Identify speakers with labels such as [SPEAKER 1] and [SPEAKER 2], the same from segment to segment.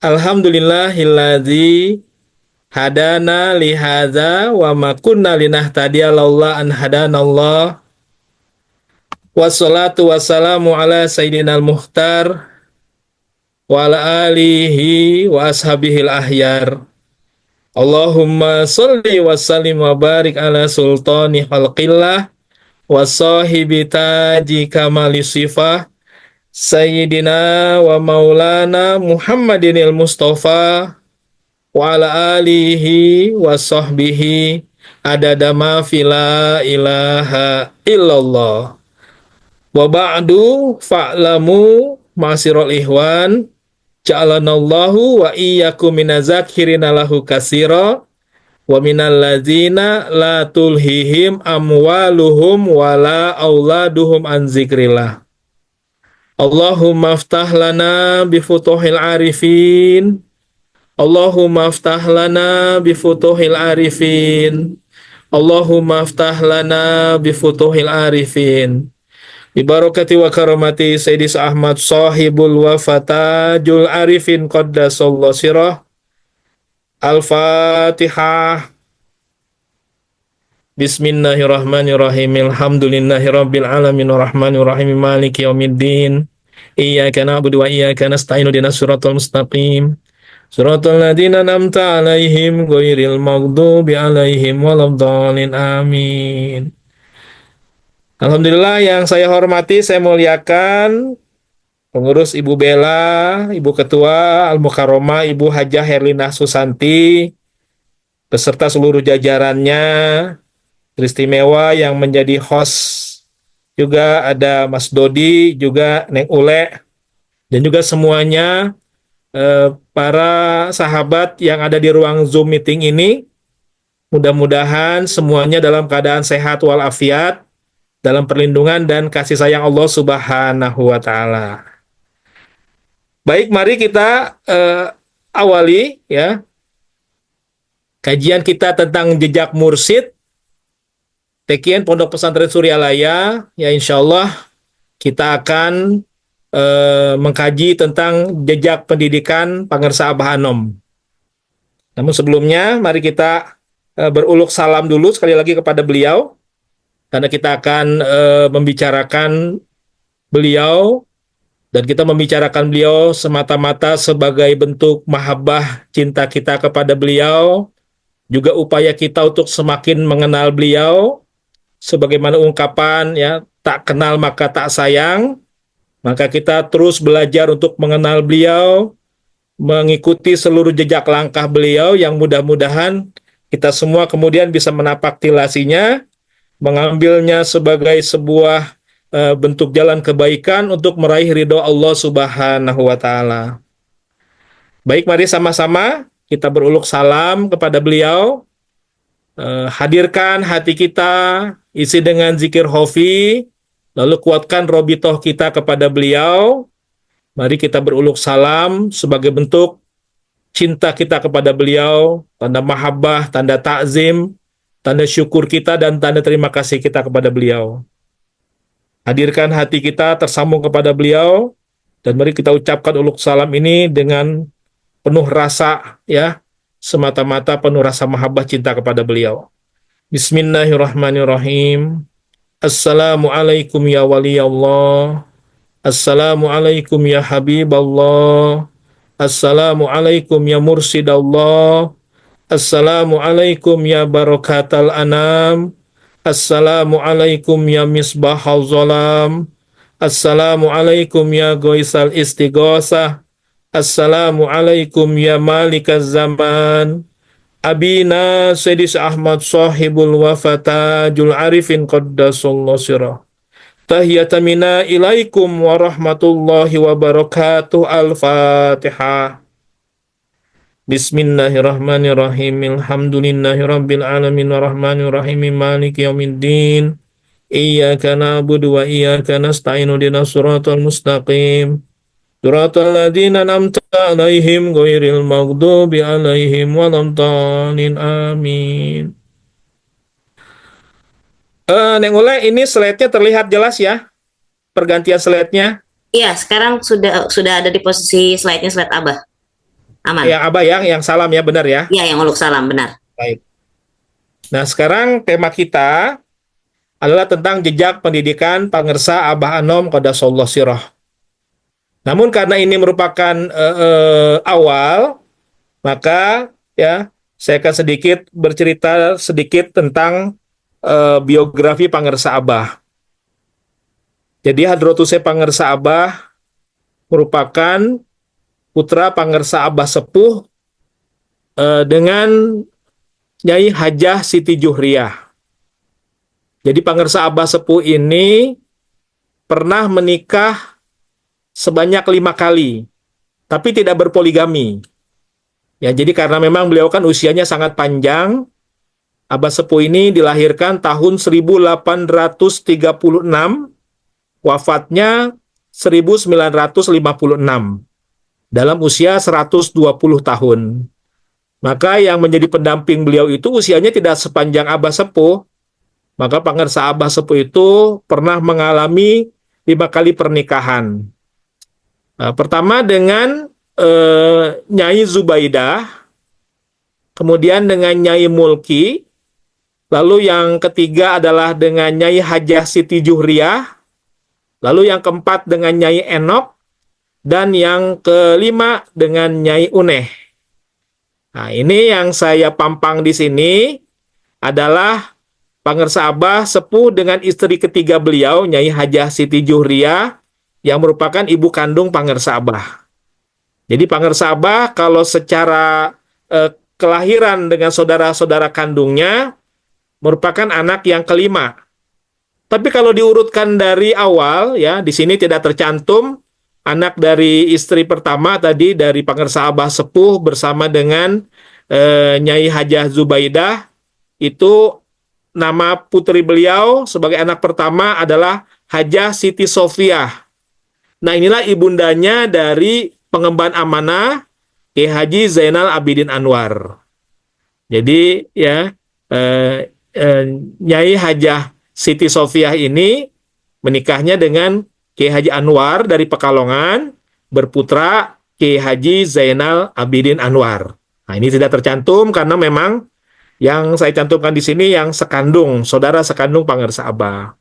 [SPEAKER 1] Alhamdulillahilladzi hadana li hadza wa ma kunna linahtadiya laula an hadanallah. Wassalatu wassalamu ala sayyidinal muhtar wa ala alihi wa ashabihil ahyar. Allahumma salli wa sallim wa barik ala sultani khalqillah wa sahibi taji kamali sifah Sayyidina wa maulana Muhammadinil Mustafa wa ala alihi wa sahbihi adada ma fila ilaha illallah. Wa ba'du fa'lamu ma'asirul ihwan ja'alanallahu wa iyyakum minazakirina lahu kasira wa minal ladzina la tulhihim amwaluhum wala auladuhum an zikrillah. Allahumma aftah lana bifutuhil arifin. Allahumma aftah lana bifutuhil arifin. Allahumma aftah lana bifutuhil arifin. Bibarakati wa karamati Sayyidi Ahmad sahibul wafatajul arifin qaddasallahu sirah. Al-Fatihah. Bismillahirrahmanirrahim. Alhamdulillahirabbil alamin arrahmanir rahim maliki yaumiddin. Iyyaka na'budu wa iyyaka nasta'in ihdinas siratal mustaqim. Siratal ladzina an'amta 'alaihim ghairil maghdubi alaihim waladdallin. Amin. Alhamdulillah, yang saya hormati, saya muliakan pengurus Ibu Bella, Ibu Ketua Al-Mukarramah Ibu Hajah Herlina Susanti beserta seluruh jajarannya. Teristimewa yang menjadi host juga ada Mas Dodi, juga Neng Ule, dan juga semuanya para sahabat yang ada di ruang Zoom meeting ini. Mudah-mudahan semuanya dalam keadaan sehat walafiat, dalam perlindungan dan kasih sayang Allah Subhanahu wa Ta'ala. Baik, mari kita awali ya kajian kita tentang jejak mursyid. TKN Pondok Pesantren Suryalaya, ya insya Allah kita akan mengkaji tentang jejak pendidikan Pangersa Abah Anom. Namun sebelumnya, mari kita beruluk salam dulu sekali lagi kepada beliau, karena kita akan membicarakan beliau, dan kita membicarakan beliau semata-mata sebagai bentuk mahabbah cinta kita kepada beliau, juga upaya kita untuk semakin mengenal beliau, sebagaimana ungkapan ya, tak kenal maka tak sayang. Maka kita terus belajar untuk mengenal beliau, mengikuti seluruh jejak langkah beliau, yang mudah-mudahan kita semua kemudian bisa menapak tilasinya, mengambilnya sebagai sebuah bentuk jalan kebaikan untuk meraih ridho Allah Subhanahu wa Ta'ala. Baik, mari sama-sama kita beruluk salam kepada beliau. Hadirkan hati kita, isi dengan zikir hofi, lalu kuatkan robitoh kita kepada beliau. Mari kita beruluk salam sebagai bentuk cinta kita kepada beliau, tanda mahabbah, tanda takzim, tanda syukur kita, dan tanda terima kasih kita kepada beliau. Hadirkan hati kita tersambung kepada beliau, dan mari kita ucapkan uluk salam ini dengan penuh rasa ya, semata-mata penuh rasa mahabbah cinta kepada beliau. Bismillahirrahmanirrahim. Assalamualaikum ya wali Allah. Assalamualaikum ya habib Allah. Assalamualaikum ya mursid Allah. Assalamualaikum ya barakatal anam. Assalamualaikum ya misbahal zalam. Assalamualaikum ya goisal istighosah. Assalamualaikum ya malikaz zaman. Abina Sayyidi Ahmad sahibul wafatajul arifin qaddasallahu sirah. Tahiyatamina ilaikum warahmatullahi wabarakatuh. Al-Fatihah. Bismillahirrahmanirrahim. Alhamdulillahirabbil alamin arrahmanirrahim maliki yaumiddin. Iyyaka na'budu wa iyyaka nasta'in ihdinas siratal mustaqim. Siratal ladzina an'amta 'alaihim ghairil maghdubi 'alaihim waladdallin. Amin. Neng Ule, ini slide-nya terlihat jelas ya? Pergantian slide-nya?
[SPEAKER 2] Iya, sekarang sudah ada di posisi slide-nya, slide Abah. Aman.
[SPEAKER 1] yang Abah yang salam ya, benar ya.
[SPEAKER 2] Iya, yang uluk salam, benar.
[SPEAKER 1] Baik. Nah, sekarang tema kita adalah tentang jejak pendidikan Pangersa Abah Anom Qadasallahu Sirah. Namun karena ini merupakan awal, maka ya saya akan sedikit bercerita sedikit tentang biografi Pangersa Abah. Jadi Hadrotusnya Pangersa Abah merupakan putra Pangersa Abah Sepuh dengan Nyai Hajah Siti Juhriah. Jadi Pangersa Abah Sepuh ini pernah menikah sebanyak 5 kali, tapi tidak berpoligami. Ya, jadi karena memang beliau kan usianya sangat panjang, Abah Sepuh ini dilahirkan tahun 1836, wafatnya 1956, dalam usia 120 tahun. Maka yang menjadi pendamping beliau itu usianya tidak sepanjang Abah Sepuh, maka Pangersa Abah Sepuh itu pernah mengalami 5 kali pernikahan. Pertama dengan Nyai Zubaidah, kemudian dengan Nyai Mulki, lalu yang ketiga adalah dengan Nyai Hajah Siti Juhriah, lalu yang keempat dengan Nyai Enok, dan yang kelima dengan Nyai Uneh. Nah, ini yang saya pampang di sini adalah Pangersa Abah Sepuh dengan istri ketiga beliau, Nyai Hajah Siti Juhriah, yang merupakan ibu kandung Pangersa Abah. Jadi Pangersa Abah kalau secara kelahiran dengan saudara-saudara kandungnya merupakan anak yang kelima. Tapi kalau diurutkan dari awal, ya di sini tidak tercantum anak dari istri pertama tadi dari Pangersa Abah Sepuh bersama dengan Nyai Hajah Zubaidah, itu nama putri beliau sebagai anak pertama adalah Hajah Siti Sofiah. Nah, inilah ibundanya dari pengemban amanah Kiai Haji Zainal Abidin Anwar. Jadi ya Nyai Hajah Siti Sofiah ini menikahnya dengan Kiai Haji Anwar dari Pekalongan, berputra Kiai Haji Zainal Abidin Anwar. Nah, ini tidak tercantum karena memang yang saya cantumkan di sini yang sekandung, saudara sekandung Pangersa Abah.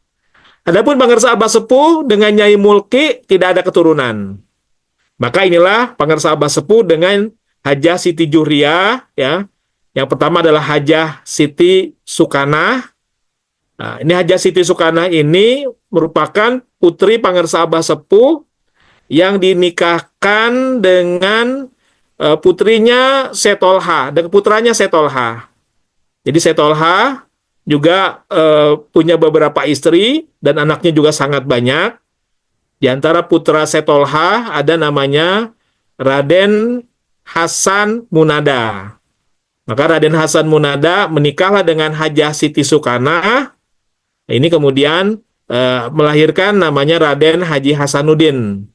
[SPEAKER 1] Adapun Pangersa Abah Sepuh dengan Nyai Mulki tidak ada keturunan. Maka inilah Pangersa Abah Sepuh dengan Hajah Siti Juhriah, ya. Yang pertama adalah Hajah Siti Sukanah. Nah, ini Hajah Siti Sukanah ini merupakan putri Pangersa Abah Sepuh yang dinikahkan dengan putrinya Setolha, dengan putranya Setolha. Jadi Setolha juga punya beberapa istri dan anaknya juga sangat banyak. Di antara putra Setolha ada namanya Raden Hasan Munada. Maka Raden Hasan Munada menikahlah dengan Hajah Siti Sukanah. Ini kemudian melahirkan namanya Raden Haji Hasanuddin.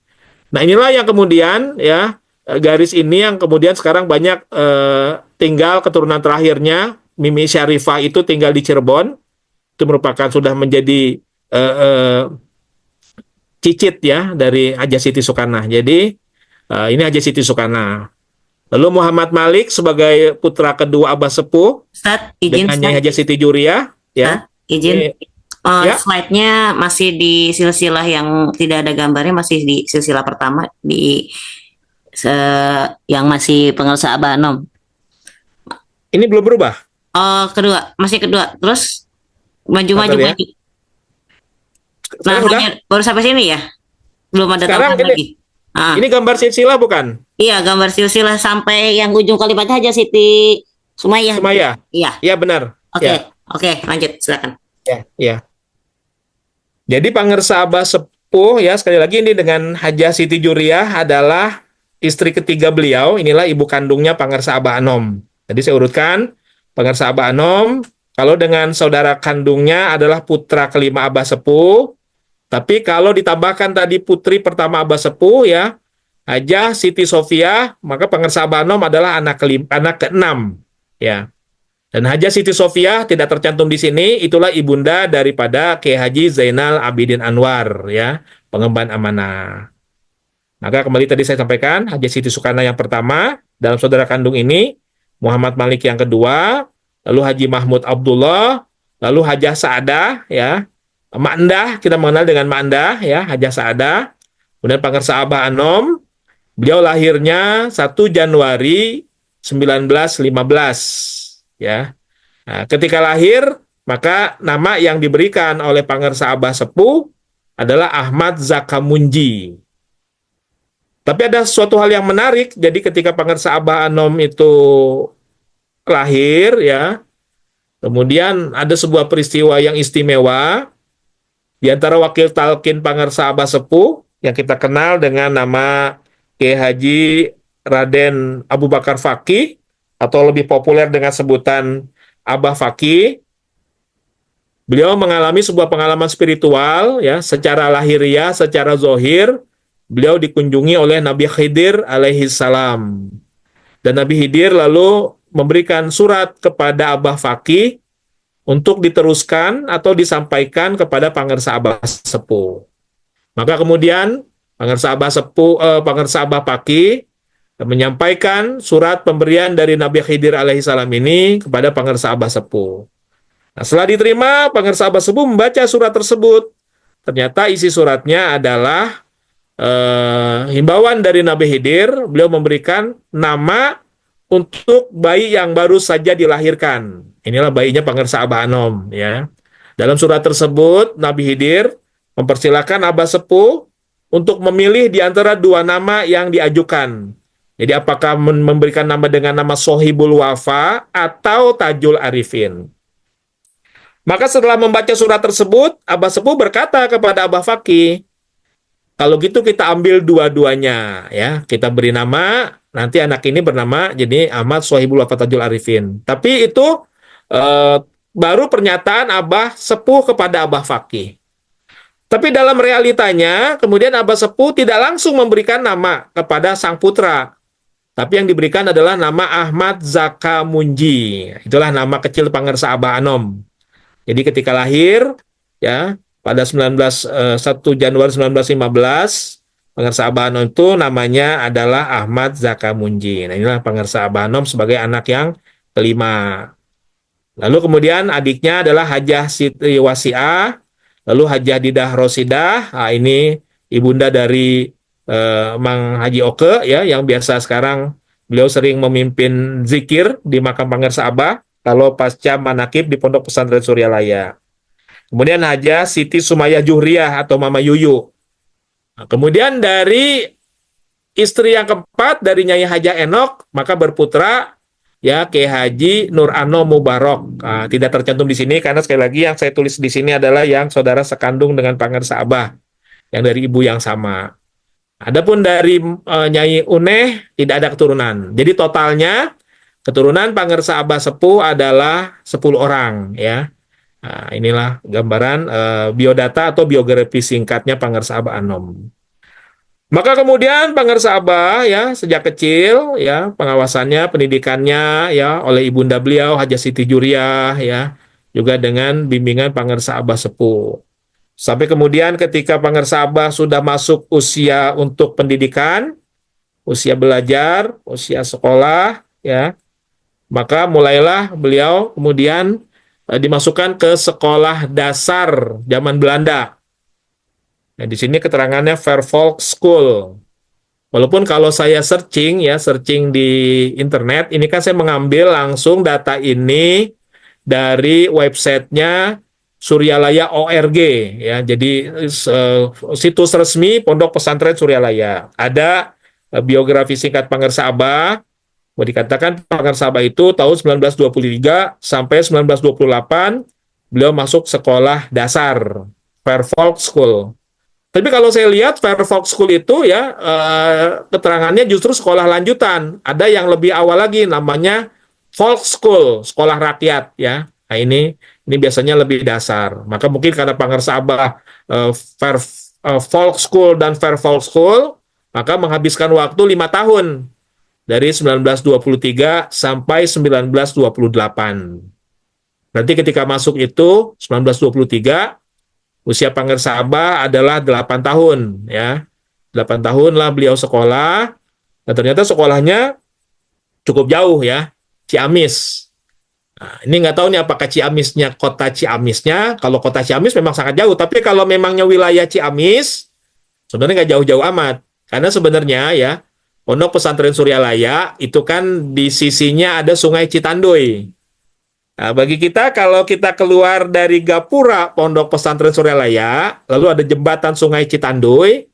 [SPEAKER 1] Nah, inilah yang kemudian ya garis ini yang kemudian sekarang banyak tinggal keturunan terakhirnya. Mimi Syarifah itu tinggal di Cirebon. Itu merupakan sudah menjadi cicit ya dari Hajah Siti Sukanah. Jadi ini Hajah Siti Sukanah. Lalu Muhammad Malik sebagai putra kedua Abah Sepuh
[SPEAKER 2] Ustadz, izin
[SPEAKER 1] dengan Nyai
[SPEAKER 2] Ustadz.
[SPEAKER 1] Hajah Siti Juhriah, ya.
[SPEAKER 2] Ustadz, izin.
[SPEAKER 1] Ya,
[SPEAKER 2] Slide-nya masih di silsilah yang tidak ada gambarnya, masih di silsilah pertama di yang masih Pangersa Abah Anom.
[SPEAKER 1] ini belum berubah.
[SPEAKER 2] Kedua, masih kedua. Terus maju-maju
[SPEAKER 1] Bentar ya.
[SPEAKER 2] maju. Nah,
[SPEAKER 1] Sekarang udah.
[SPEAKER 2] baru sampai sini ya. Belum ada
[SPEAKER 1] Sekarang
[SPEAKER 2] tambahan lagi.
[SPEAKER 1] ini gambar silsilah bukan?
[SPEAKER 2] Iya, gambar silsilah sampai yang ujung kalimatnya aja Siti Sumayyah.
[SPEAKER 1] Sumayyah.
[SPEAKER 2] Iya.
[SPEAKER 1] Iya benar.
[SPEAKER 2] Oke,
[SPEAKER 1] Ya.
[SPEAKER 2] oke, lanjut silakan.
[SPEAKER 1] Ya. Jadi Pangersa Abah Sepuh ya sekali lagi ini dengan Hajah Siti Juhriah adalah istri ketiga beliau. Inilah ibu kandungnya Pangersa Abah Anom. Jadi saya urutkan Pangersa Abah Anom. Kalau dengan saudara kandungnya adalah putra kelima Abah Sepuh. Tapi kalau ditambahkan tadi putri pertama Abah Sepuh ya Hajah Siti Sofiah, maka Pangersa Abah Anom adalah anak keenam ya. Dan Hajah Siti Sofiah tidak tercantum di sini, itulah ibunda daripada Kiai Haji Zainal Abidin Anwar, ya, pengemban amanah. Maka kembali tadi saya sampaikan, Hajah Siti Sukanah yang pertama, dalam saudara kandung ini, Muhammad Malik yang kedua, lalu Haji Mahmud Abdullah, lalu Hajah Saadah, ya, Mak Endah, kita mengenal dengan Mak Endah, ya, Hajah Saadah, kemudian Pangersa Abah Anom, beliau lahirnya 1 Januari 1915, ya. Nah, ketika lahir, maka nama yang diberikan oleh Pangersa Abah Sepuh adalah Ahmad Zakamunji. Tapi ada suatu hal yang menarik, jadi ketika Pangersa Abah Anom itu lahir, ya, kemudian ada sebuah peristiwa yang istimewa, di antara wakil talkin Pangersa Abah Sepuh, yang kita kenal dengan nama Kiai Haji Raden Abu Bakar Fakih, atau lebih populer dengan sebutan Abah Fakih. Beliau mengalami sebuah pengalaman spiritual, ya, secara lahiriah, secara zohir, beliau dikunjungi oleh Nabi Khidir alaihi salam. Dan Nabi Khidir lalu memberikan surat kepada Abah Fakih untuk diteruskan atau disampaikan kepada Pangersa Abah Sepuh. Maka kemudian Pangersa Abah Fakih menyampaikan surat pemberian dari Nabi Khidir alaihi salam ini kepada Pangersa Abah Sepuh. Nah, setelah diterima, Pangersa Abah Sepuh membaca surat tersebut. Ternyata isi suratnya adalah himbauan dari Nabi Khidir. Beliau memberikan nama untuk bayi yang baru saja dilahirkan. Inilah bayinya Pangersa Abah Anom, ya. Dalam surat tersebut, Nabi Khidir mempersilahkan Abah Sepuh untuk memilih di antara dua nama yang diajukan. Jadi apakah memberikan nama dengan nama Sohibul Wafa atau Tajul Arifin. Maka setelah membaca surat tersebut, Abah Sepuh berkata kepada Abah Fakih, kalau gitu kita ambil dua-duanya, ya. Kita beri nama, nanti anak ini bernama jadi Ahmad Sohibul Wafa Tajul Arifin. Tapi itu baru pernyataan Abah Sepuh kepada Abah Fakih. Tapi dalam realitanya, kemudian Abah Sepuh tidak langsung memberikan nama kepada sang putra. Tapi yang diberikan adalah nama Ahmad Zakamunji. Itulah nama kecil Pangersa Abah Anom. Jadi ketika lahir, ya, pada 1 Januari 1915, Pangersa Abah Anom itu namanya adalah Ahmad Zakamunji. Nah, inilah Pangersa Abah Anom sebagai anak yang kelima. Lalu kemudian adiknya adalah Hajah Siti Wasiah, lalu Hajah Didah Rosidah. Nah, ini ibunda dari Mang Haji Oke, ya, yang biasa sekarang beliau sering memimpin zikir di makam Pangersa Abah kalau pasca manakib di Pondok Pesantren Suryalaya. Kemudian Hajah Siti Sumayah Juhriah atau Mama Yuyu. Nah, kemudian dari istri yang keempat dari Nyai Hajah Enok, maka berputra, ya, Kiai Haji Nur Ano Mubarok. Nah, tidak tercantum di sini karena sekali lagi yang saya tulis di sini adalah yang saudara sekandung dengan Pangersa Abah, yang dari ibu yang sama. Adapun dari Nyai Uneh tidak ada keturunan. Jadi totalnya keturunan Pangersa Abah Sepuh adalah 10 orang, ya. Nah, inilah gambaran biodata atau biografi singkatnya Pangersa Abah Anom. Maka kemudian Pangersa Abah, ya, sejak kecil, ya, pengawasannya, pendidikannya, ya, oleh ibunda beliau Hajah Siti Juriah, ya, juga dengan bimbingan Pangersa Abah Sepuh. Sampai kemudian ketika Pangersa Abah sudah masuk usia untuk pendidikan, usia belajar, usia sekolah, ya, maka mulailah beliau kemudian dimasukkan ke sekolah dasar zaman Belanda. Nah, di sini keterangannya Vervolk School. Walaupun kalau saya searching, ya, searching di internet, ini kan saya mengambil langsung data ini dari websitenya Suryalaya ORG, ya. Jadi situs resmi Pondok Pesantren Suryalaya. Ada biografi singkat Pangersa Abah. Mau dikatakan Pangersa Abah itu tahun 1923 sampai 1928 beliau masuk sekolah dasar Vervolk School. Tapi kalau saya lihat Vervolk School itu, ya, keterangannya justru sekolah lanjutan. Ada yang lebih awal lagi namanya Volk School, sekolah rakyat, ya. Nah, ini biasanya lebih dasar. Maka mungkin karena Pangersa Abah Volk School dan Vervolk School, maka menghabiskan waktu 5 tahun dari 1923 sampai 1928. Berarti ketika masuk itu 1923, usia Pangersa Abah adalah 8 tahun, ya. 8 tahun lah beliau sekolah. Dan ternyata sekolahnya cukup jauh ya, Ciamis. Nah, ini nggak tahu nih apakah Ciamisnya kota Ciamisnya. Kalau kota Ciamis memang sangat jauh, tapi kalau memangnya wilayah Ciamis, sebenarnya nggak jauh-jauh amat. Karena sebenarnya ya, Pondok Pesantren Suryalaya itu kan di sisinya ada Sungai Citandoy. Nah, bagi kita kalau kita keluar dari Gapura Pondok Pesantren Suryalaya, lalu ada jembatan Sungai Citandoy.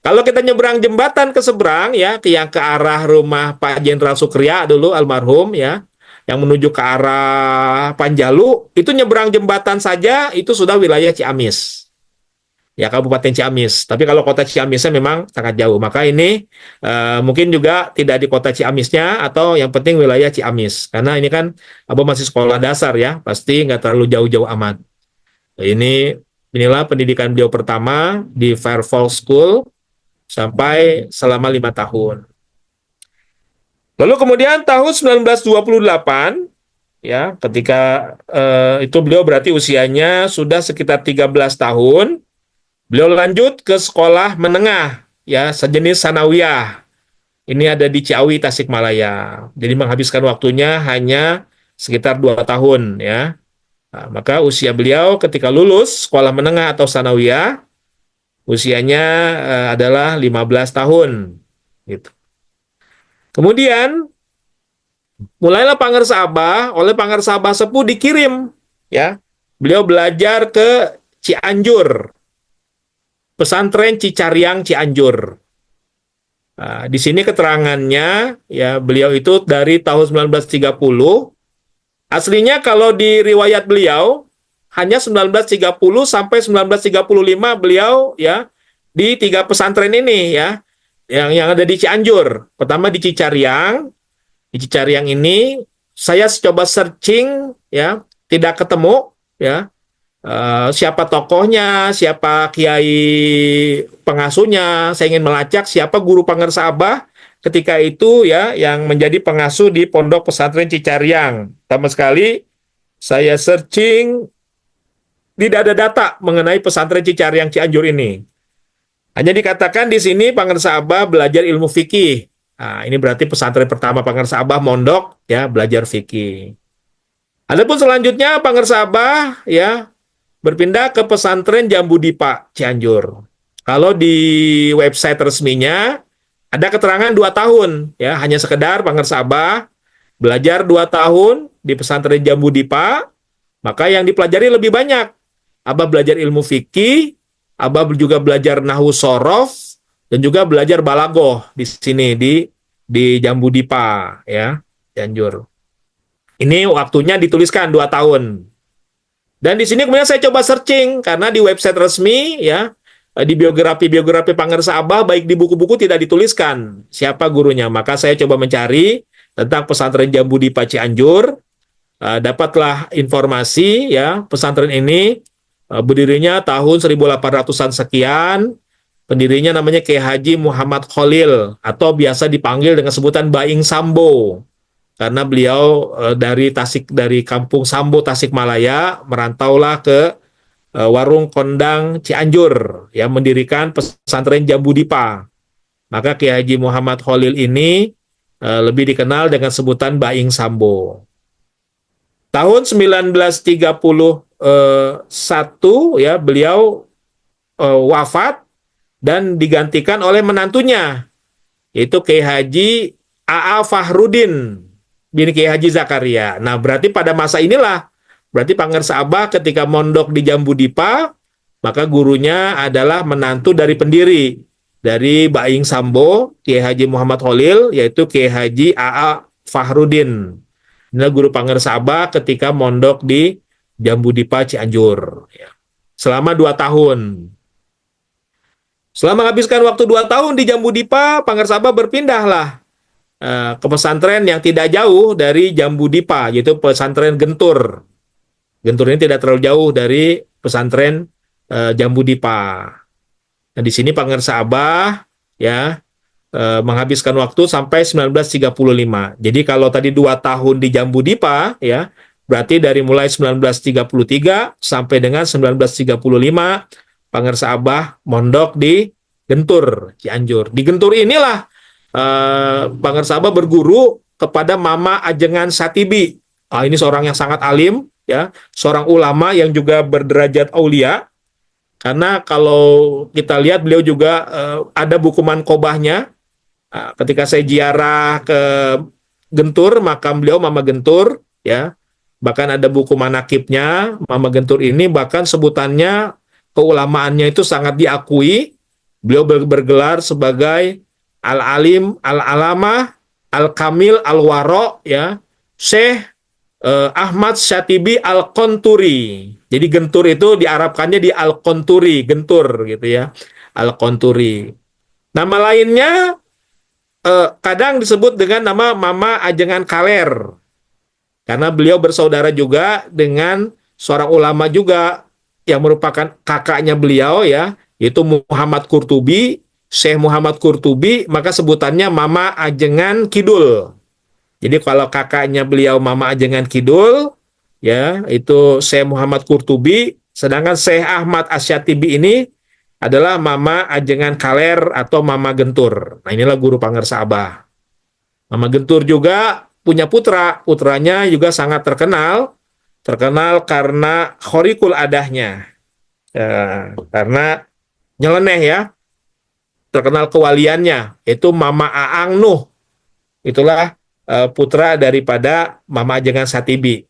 [SPEAKER 1] Kalau kita nyebrang jembatan ke seberang ya, yang ke arah rumah Pak Jenderal Sukria dulu almarhum ya, yang menuju ke arah Panjalu, itu nyebrang jembatan saja itu sudah wilayah Ciamis. Ya, Kabupaten Ciamis. Tapi kalau kota Ciamisnya memang sangat jauh. Maka ini mungkin juga tidak di kota Ciamisnya atau yang penting wilayah Ciamis. Karena ini kan Abah masih sekolah dasar ya, pasti nggak terlalu jauh-jauh amat. Inilah pendidikan beliau pertama di Fairfield School sampai selama 5 tahun. Lalu kemudian tahun 1928 ya, ketika itu beliau berarti usianya sudah sekitar 13 tahun. Beliau lanjut ke sekolah menengah, ya sejenis sanawiyah. Ini ada di Ciawi, Tasikmalaya. Jadi menghabiskan waktunya hanya sekitar 2 tahun, ya. Nah, maka usia beliau ketika lulus sekolah menengah atau sanawiyah, usianya adalah 15 tahun. Gitu. Kemudian, mulailah Pangersa Abah, oleh Pangersa Abah Sepuh dikirim, ya. Beliau belajar ke Cianjur. Pesantren Cicariang Cianjur. Nah, di sini keterangannya ya beliau itu dari tahun 1930. Aslinya kalau di riwayat beliau hanya 1930 sampai 1935 beliau ya di 3 pesantren ini ya yang ada di Cianjur. Pertama di Cicariang. Di Cicariang ini saya coba searching ya tidak ketemu ya. Siapa tokohnya, siapa kiai pengasuhnya, saya ingin melacak siapa guru Pangersa Abah ketika itu ya yang menjadi pengasuh di Pondok Pesantren Cicariang. Sama sekali saya searching tidak ada data mengenai pesantren Cicariang Cianjur ini. Hanya dikatakan di sini Pangersa Abah belajar ilmu fikih. Nah, ini berarti pesantren pertama Pangersa Abah mondok ya belajar fikih. Adapun selanjutnya Pangersa Abah ya berpindah ke pesantren Jambu Dipa, Cianjur. Kalau di website resminya, ada keterangan 2 tahun. Ya, hanya sekedar Pangersa Abah belajar 2 tahun di pesantren Jambu Dipa, maka yang dipelajari lebih banyak. Abah belajar ilmu fikih, Abah juga belajar nahwu sorof, dan juga belajar balagoh di sini, di Jambu Dipa, ya, Cianjur. Ini waktunya dituliskan 2 tahun. Dan di sini kemudian saya coba searching karena di website resmi ya di biografi Pangersa Abah baik di buku-buku tidak dituliskan siapa gurunya. Maka saya coba mencari tentang pesantren Jambu Dipa Cianjur. Dapatlah informasi ya pesantren ini berdirinya tahun 1800-an sekian. Pendirinya namanya Kiai Haji Muhammad Khalil atau biasa dipanggil dengan sebutan Baing Sambo. Karena beliau dari kampung Sambo Tasikmalaya merantaulah ke warung Kondang Cianjur yang mendirikan pesantren Jambu Dipa. Maka Kiai Haji Muhammad Khalil ini lebih dikenal dengan sebutan Baing Sambo. Tahun 1931 ya beliau wafat dan digantikan oleh menantunya yaitu Kiai Haji A.A. Fahrudin bin Kiai Haji Zakaria. Nah, berarti pada masa inilah, berarti Pangersa Abah ketika mondok di Jambu Dipa, maka gurunya adalah menantu dari pendiri, dari Baing Sambo, Kiai Haji Muhammad Khalil, yaitu Kiai Haji A.A. Fahrudin. Inilah guru Pangersa Abah ketika mondok di Jambu Dipa Cianjur. Selama 2 tahun. Setelah menghabiskan waktu 2 tahun di Jambu Dipa, Pangersa Abah berpindahlah ke pesantren yang tidak jauh dari Jambu Dipa, yaitu pesantren Gentur. Gentur ini tidak terlalu jauh dari pesantren Jambu Dipa. Nah, di sini Pangersa Abah ya menghabiskan waktu sampai 1935. Jadi kalau tadi 2 tahun di Jambu Dipa ya, berarti dari mulai 1933 sampai dengan 1935 Pangersa Abah mondok di Gentur, Cianjur. Di Gentur inilah Pangersa Abah berguru kepada Mama Ajengan Satibi. Ini seorang yang sangat alim, ya, seorang ulama yang juga berderajat aulia. Karena kalau kita lihat beliau juga ada buku manqobahnya. Ketika saya ziarah ke Gentur, makam beliau Mama Gentur, ya. Bahkan ada buku manakibnya Mama Gentur ini, bahkan sebutannya keulamaannya itu sangat diakui. Beliau bergelar sebagai Al-Alim, Al-Alamah, Al-Kamil, Al-Waro, ya. Syekh Ahmad Syatibi Al-Qonturi. Jadi Gentur itu diarabkannya di Al-Qonturi, Gentur gitu ya. Al-Qonturi. Nama lainnya kadang disebut dengan nama Mama Ajengan Kaler. Karena beliau bersaudara juga dengan seorang ulama juga yang merupakan kakaknya beliau, ya, yaitu Muhammad Qurtubi, Syekh Muhammad Qurtubi, maka sebutannya Mama Ajengan Kidul. Jadi kalau kakaknya beliau Mama Ajengan Kidul, ya, itu Syekh Muhammad Qurtubi, sedangkan Syekh Ahmad Asyatibi ini adalah Mama Ajengan Kaler atau Mama Gentur. Nah, inilah guru Pangersa Abah. Mama Gentur juga punya putra, putranya juga sangat terkenal karena khorikul adahnya, ya, karena nyeleneh, ya, terkenal kewaliannya, itu Mama Aang Nuh. Itulah putra daripada Mama Ajengan Satibi.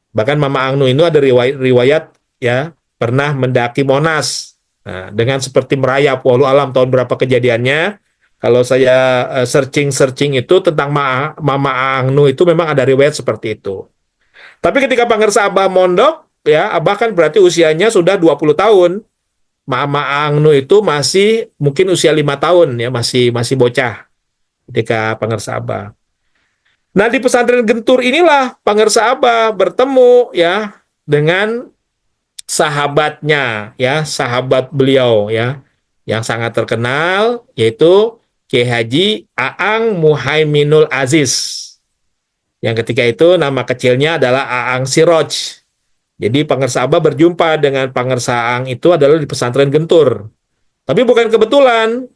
[SPEAKER 1] Bahkan Mama Aang Nuh itu ada riwayat, ya, pernah mendaki Monas. Nah, dengan seperti merayap, walau alam tahun berapa kejadiannya. Kalau saya searching itu tentang Mama Aang Nuh itu memang ada riwayat seperti itu. Tapi ketika Pangersa Abah mondok, ya, Abah kan berarti usianya sudah 20 tahun. Mama Aang Nuh itu masih mungkin usia 5 tahun, ya, masih bocah ketika Pangersa Abah. Nah, di pesantren Gentur inilah Pangersa Abah bertemu, ya, dengan sahabatnya, ya, sahabat beliau, ya, yang sangat terkenal, yaitu Kiai Haji Aang Muhaiminul Aziz. Yang ketika itu nama kecilnya adalah Aang Siroj. Jadi Pangersa Abah berjumpa dengan Pangersa Aang itu adalah di pesantren Gentur. Tapi bukan kebetulan,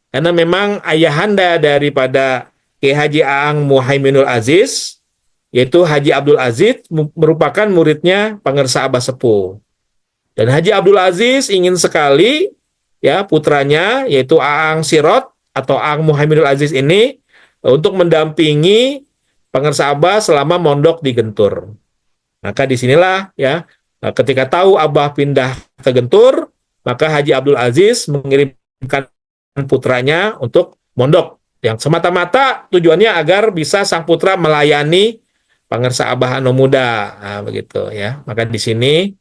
[SPEAKER 1] karena memang ayahanda daripada Kiai Haji Aang Muhaiminul Aziz, yaitu Haji Abdul Aziz, merupakan muridnya Pangersa Abah Sepuh. Dan Haji Abdul Aziz ingin sekali, ya, putranya yaitu Aang Sirot atau Aang Muhaiminul Aziz ini untuk mendampingi Pangersa Abah selama mondok di Gentur. Maka disinilah, ya, ketika tahu Abah pindah ke Gentur, maka Haji Abdul Aziz mengirimkan putranya untuk mondok, yang semata-mata tujuannya agar bisa sang putra melayani Pangersa Abah Anu Muda. Nah, begitu, ya. Maka di sini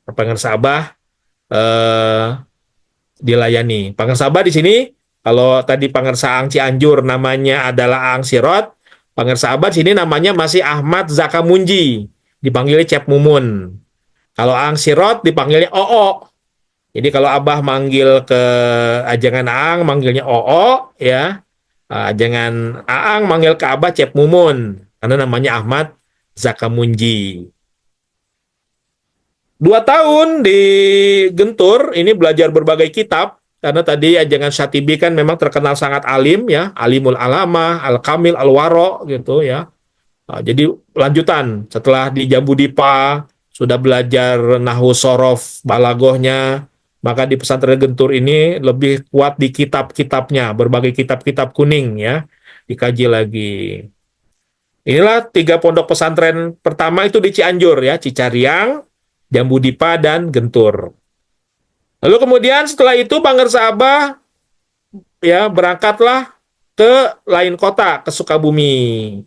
[SPEAKER 1] Pangersa Abah dilayani. Pangersa Abah di sini, kalau tadi Pangersa Aang Cianjur namanya adalah Aang Sirot, Pangersa Abah di sini namanya masih Ahmad Zakamunji, dipanggilnya Cep Mumun. Kalau Aang Sirot dipanggilnya Oo. Jadi kalau Abah manggil ke Ajengan Aang manggilnya Oo, ya. Ajengan Aang manggil ke Abah Cep Mumun, karena namanya Ahmad Zakamunji. 2 tahun di Gentur ini belajar berbagai kitab, karena tadi Ajengan Syatibi kan memang terkenal sangat alim, ya, Alimul Alamah, Al-Kamil, Al-Waro gitu, ya. Jadi lanjutan setelah di Jambu Dipa sudah belajar nahwu sorof balagohnya, maka di pesantren Gentur ini lebih kuat di kitab-kitabnya, berbagai kitab-kitab kuning, ya, dikaji lagi. Inilah 3 pondok pesantren pertama itu di Cianjur, ya, Cicariang, Jambu Dipa, dan Gentur. Lalu kemudian setelah itu Pangersa Abah, ya, berangkatlah ke lain kota, ke Sukabumi,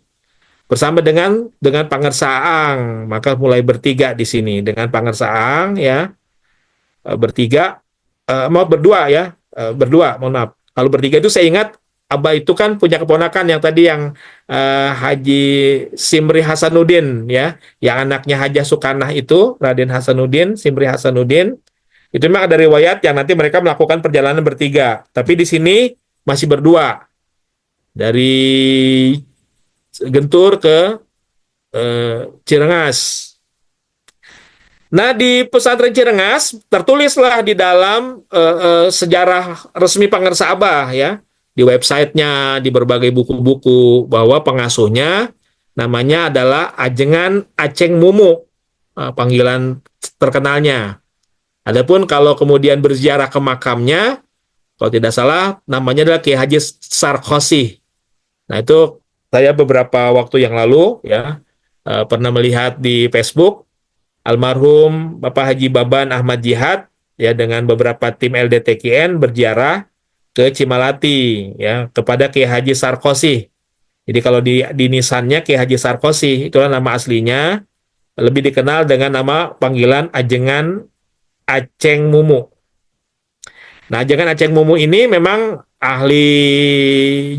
[SPEAKER 1] bersama dengan Pangersa Aang. Maka mulai bertiga di sini dengan Pangersa Aang, ya, bertiga, mau berdua, ya, berdua, mohon maaf. Kalau bertiga itu saya ingat Abah itu kan punya keponakan yang tadi yang Haji Simri Hasanuddin, ya, yang anaknya Hajah Sukanah itu, Raden Hasanuddin, Simri Hasanuddin. Itu memang ada riwayat yang nanti mereka melakukan perjalanan bertiga. Tapi di sini masih berdua. Dari Gentur ke Cirengas. Nah, di pesantren Cirengas tertulislah di dalam sejarah resmi Pangersa Abah, ya, di websitenya, di berbagai buku-buku, bahwa pengasuhnya namanya adalah Ajengan Aceng Mumu, panggilan terkenalnya. Adapun kalau kemudian berziarah ke makamnya, kalau tidak salah namanya adalah Kiai Haji Sarkosi. Nah, itu saya beberapa waktu yang lalu ya pernah melihat di Facebook almarhum Bapak Haji Baban Ahmad Jihad ya dengan beberapa tim LDTKN berziarah ke Cimalati ya kepada Kiai Haji Sarkosi. Jadi kalau di nisannya Kiai Haji Sarkosi, itulah nama aslinya, lebih dikenal dengan nama panggilan Ajengan Aceng Mumu. Nah, Ajengan Aceng Mumu ini memang ahli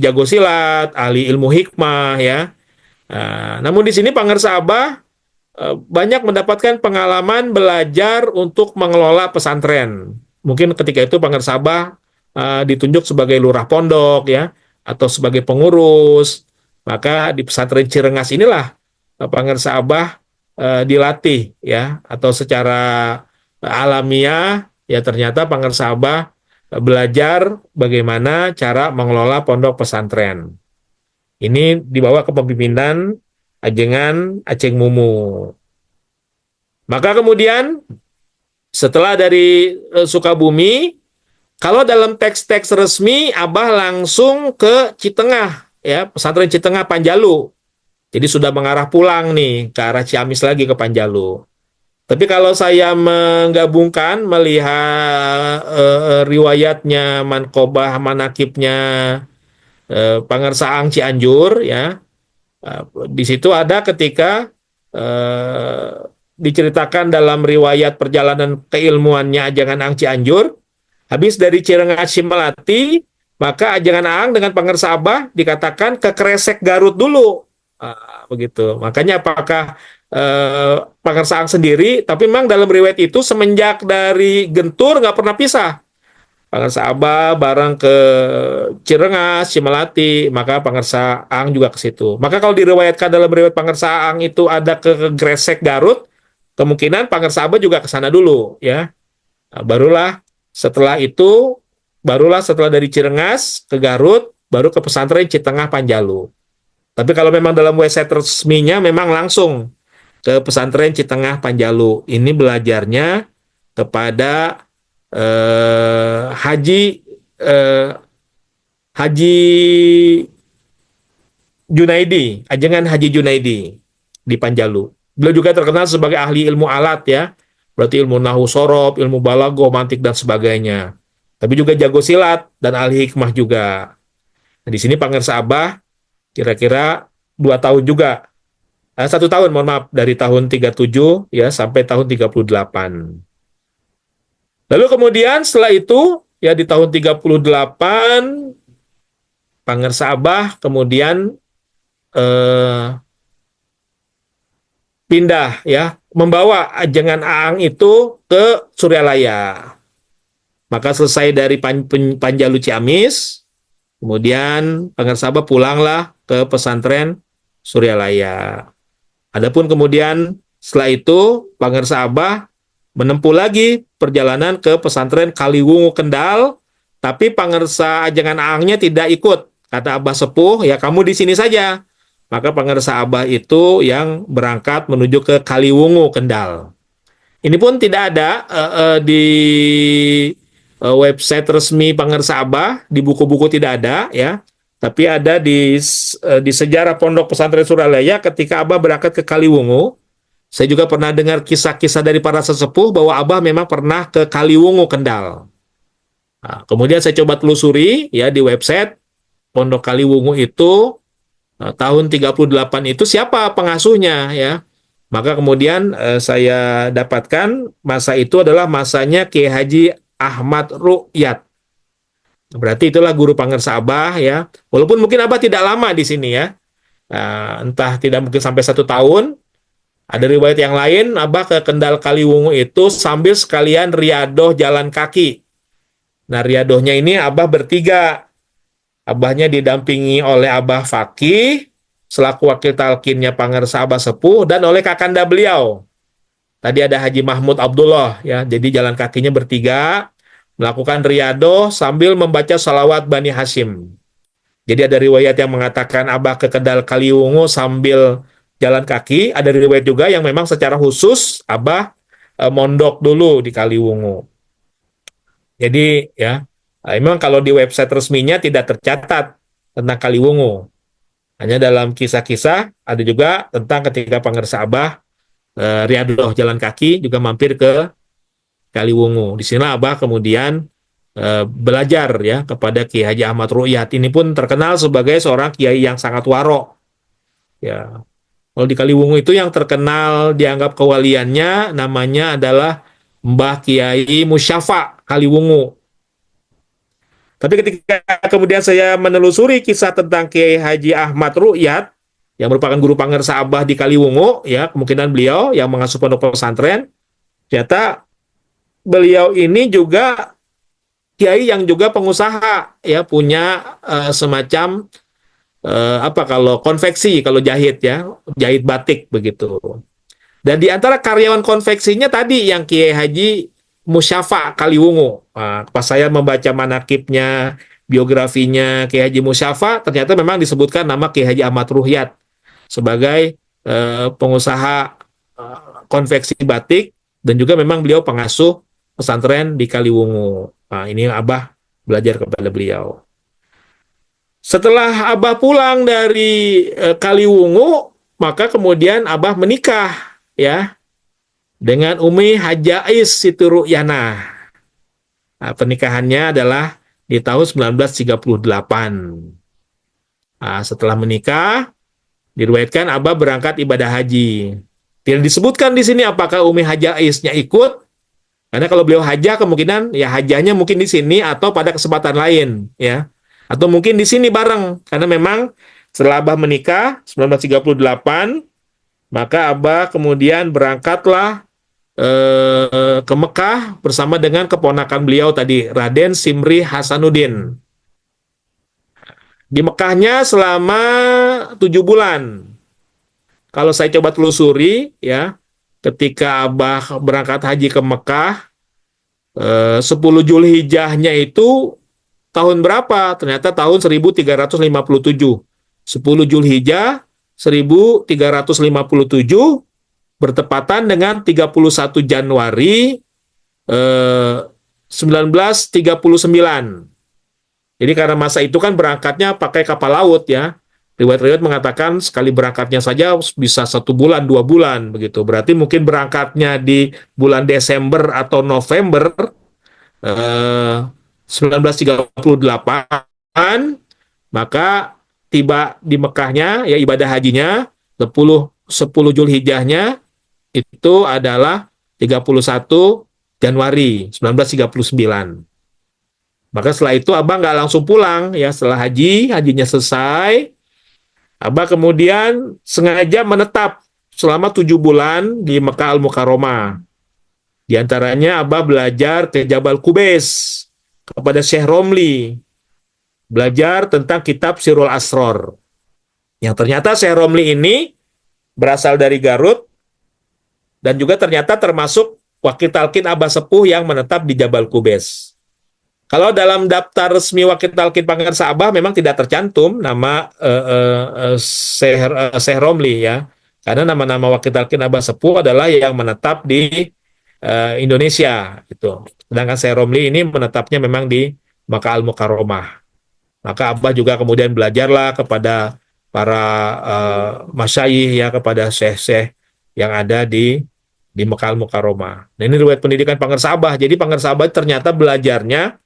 [SPEAKER 1] jago silat, ahli ilmu hikmah ya. Namun di sini Pangersa Abah banyak mendapatkan pengalaman belajar untuk mengelola pesantren. Mungkin ketika itu Pangersa Abah ditunjuk sebagai lurah pondok ya atau sebagai pengurus. Maka di pesantren Cirengas inilah Pangersa Abah dilatih ya atau secara alamiah ya ternyata Pangersa Abah belajar bagaimana cara mengelola pondok pesantren. Ini dibawa ke kepemimpinan Ajengan Aceng Mumu. Maka kemudian setelah dari Sukabumi, kalau dalam teks-teks resmi Abah langsung ke Citengah, ya pesantren Citengah Panjalu. Jadi sudah mengarah pulang nih ke arah Ciamis lagi ke Panjalu. Tapi kalau saya menggabungkan melihat riwayatnya, mankobah, manakibnya Pangersa Ang Cianjur, ya di situ ada ketika eh, diceritakan dalam riwayat perjalanan keilmuannya Ajengan Ang Cianjur, habis dari Cirengas Cimalati, maka Ajengan Ang dengan Pangersa Abah dikatakan ke Kresek Garut dulu. Begitu. Makanya apakah Pangersa Ang sendiri, tapi memang dalam riwayat itu semenjak dari Gentur nggak pernah pisah. Pangersa Abah bareng ke Cirengas, Cimalati, maka Pangersa Ang juga ke situ. Maka kalau diriwayatkan dalam riwayat Pangersa Ang itu ada ke Gresik Garut, kemungkinan Pangersa Abah juga ke sana dulu, ya. Nah, barulah setelah dari Cirengas ke Garut, baru ke pesantren Citengah Panjalu. Tapi kalau memang dalam website resminya memang langsung ke pesantren Citengah Panjalu. Ini belajarnya kepada Haji eh, Haji Junaidi, Ajengan Haji Junaidi di Panjalu. Beliau juga terkenal sebagai ahli ilmu alat ya, berarti ilmu nahu sorob, ilmu balago, mantik dan sebagainya. Tapi juga jago silat dan ahli hikmah juga. Nah, di sini Pangersa Abah kira-kira 2 tahun juga, 1 tahun mohon maaf dari tahun 37 ya sampai tahun 38. Lalu kemudian setelah itu, ya di tahun 38, Pangersa Abah kemudian pindah, ya, membawa Ajengan Aang itu ke Suryalaya. Maka selesai dari Panjalu Ciamis, kemudian Pangersa Abah pulanglah ke pesantren Suryalaya. Adapun kemudian setelah itu, Pangersa Abah menempuh lagi perjalanan ke pesantren Kaliwungu Kendal, tapi Pangersa Ajengan Aangnya tidak ikut. Kata Abah Sepuh, ya kamu di sini saja. Maka Pangersa Abah itu yang berangkat menuju ke Kaliwungu Kendal. Ini pun tidak ada di website resmi Pangersa Abah, di buku-buku tidak ada ya. Tapi ada di sejarah Pondok Pesantren Suryalaya ketika Abah berangkat ke Kaliwungu. Saya juga pernah dengar kisah-kisah dari para sesepuh bahwa Abah memang pernah ke Kaliwungu Kendal. Nah, kemudian saya coba telusuri ya di website Pondok Kaliwungu itu tahun 38 itu siapa pengasuhnya ya. Maka kemudian saya dapatkan masa itu adalah masanya Kiai Haji Ahmad Ru'yat. Berarti itulah guru Pangersa Abah ya. Walaupun mungkin Abah tidak lama di sini ya. Entah tidak mungkin sampai 1 tahun. Ada riwayat yang lain, Abah ke Kendal Kaliwungu itu sambil sekalian riadoh jalan kaki. Nah, riadohnya ini Abah bertiga. Abahnya didampingi oleh Abah Fakih, selaku wakil talkinnya Pangersa Abah Sepuh, dan oleh kakanda beliau. Tadi ada Haji Mahmud Abdullah, ya. Jadi jalan kakinya bertiga, melakukan riadoh sambil membaca salawat Bani Hashim. Jadi ada riwayat yang mengatakan Abah ke Kendal Kaliwungu sambil jalan kaki. Ada riwayat juga yang memang secara khusus Abah mondok dulu di Kaliwungu. Jadi ya, memang kalau di website resminya tidak tercatat tentang Kaliwungu. Hanya dalam kisah-kisah ada juga tentang ketika Pangersa Abah riadoh jalan kaki juga mampir ke Kaliwungu. Di sini Abah kemudian belajar ya kepada Kiai Haji Ahmad Ru'yat. Ini pun terkenal sebagai seorang kiai yang sangat warok. Ya, kalau di Kaliwungu itu yang terkenal dianggap kewaliannya namanya adalah Mbah Kiai Musyafa Kaliwungu. Tapi ketika kemudian saya menelusuri kisah tentang Kiai Haji Ahmad Ru'yat yang merupakan guru Pangersa Abah di Kaliwungu, ya kemungkinan beliau yang mengasuh pondok pesantren, ternyata beliau ini juga kiai yang juga pengusaha, ya punya semacam apa kalau konveksi, kalau jahit ya, jahit batik begitu. Dan di antara karyawan konveksinya tadi yang Kiai Haji Musyafa Kaliwungu. Nah, pas saya membaca manakibnya, biografinya Kiai Haji Musyafa, ternyata memang disebutkan nama Kiai Haji Ahmad Ruhyat sebagai pengusaha konveksi batik dan juga memang beliau pengasuh pesantren di Kaliwungu. Nah, ini Abah belajar kepada beliau. Setelah Abah pulang dari Kaliwungu, maka kemudian Abah menikah ya dengan Umi Hajais Siti Ru'yanah. Nah, pernikahannya adalah di tahun 1938. Nah, setelah menikah, diriwayatkan Abah berangkat ibadah haji. Tidak disebutkan di sini apakah Umi Hajaisnya ikut, karena kalau beliau hajah kemungkinan ya hajahnya mungkin di sini atau pada kesempatan lain ya. Atau mungkin di sini bareng karena memang setelah Abah menikah 1938 maka Abah kemudian berangkatlah ke Mekah bersama dengan keponakan beliau tadi Raden Simri Hasanuddin. Di Mekahnya selama 7 bulan. Kalau saya coba telusuri ya, ketika Abah berangkat haji ke Mekah 10 Zulhijjahnya itu tahun berapa? Ternyata tahun 1357. 10 Zulhijjah 1357 bertepatan dengan 31 Januari 1939. Jadi karena masa itu kan berangkatnya pakai kapal laut ya. Riwayat-riwayat mengatakan sekali berangkatnya saja bisa 1 bulan, 2 bulan begitu. Berarti mungkin berangkatnya di bulan Desember atau November 1938, maka tiba di Mekahnya ya ibadah hajinya 10 Zulhijjahnya itu adalah 31 Januari 1939. Maka setelah itu Abah nggak langsung pulang ya, setelah hajinya selesai, Abah kemudian sengaja menetap selama 7 bulan di Mekah Al-Mukarramah. Di antaranya Abah belajar ke Jabal Qubais kepada Syekh Romli, belajar tentang kitab Sirul Asror. Yang ternyata Syekh Romli ini berasal dari Garut dan juga ternyata termasuk wakil talqin Abah Sepuh yang menetap di Jabal Qubais. Kalau dalam daftar resmi wakil talqin Pangersa Abah memang tidak tercantum nama Syekh Romli ya. Karena nama-nama wakil talqin Abah Sepuh adalah yang menetap di Indonesia gitu. Sedangkan Syekh Romli ini menetapnya memang di Makkah Al-Mukarramah. Maka Abah juga kemudian belajarlah kepada para masyayikh ya, kepada syekh-syekh yang ada di Makkah Al-Mukarramah. Nah, ini riwayat pendidikan Pangersa Abah. Jadi Pangersa Abah ternyata belajarnya,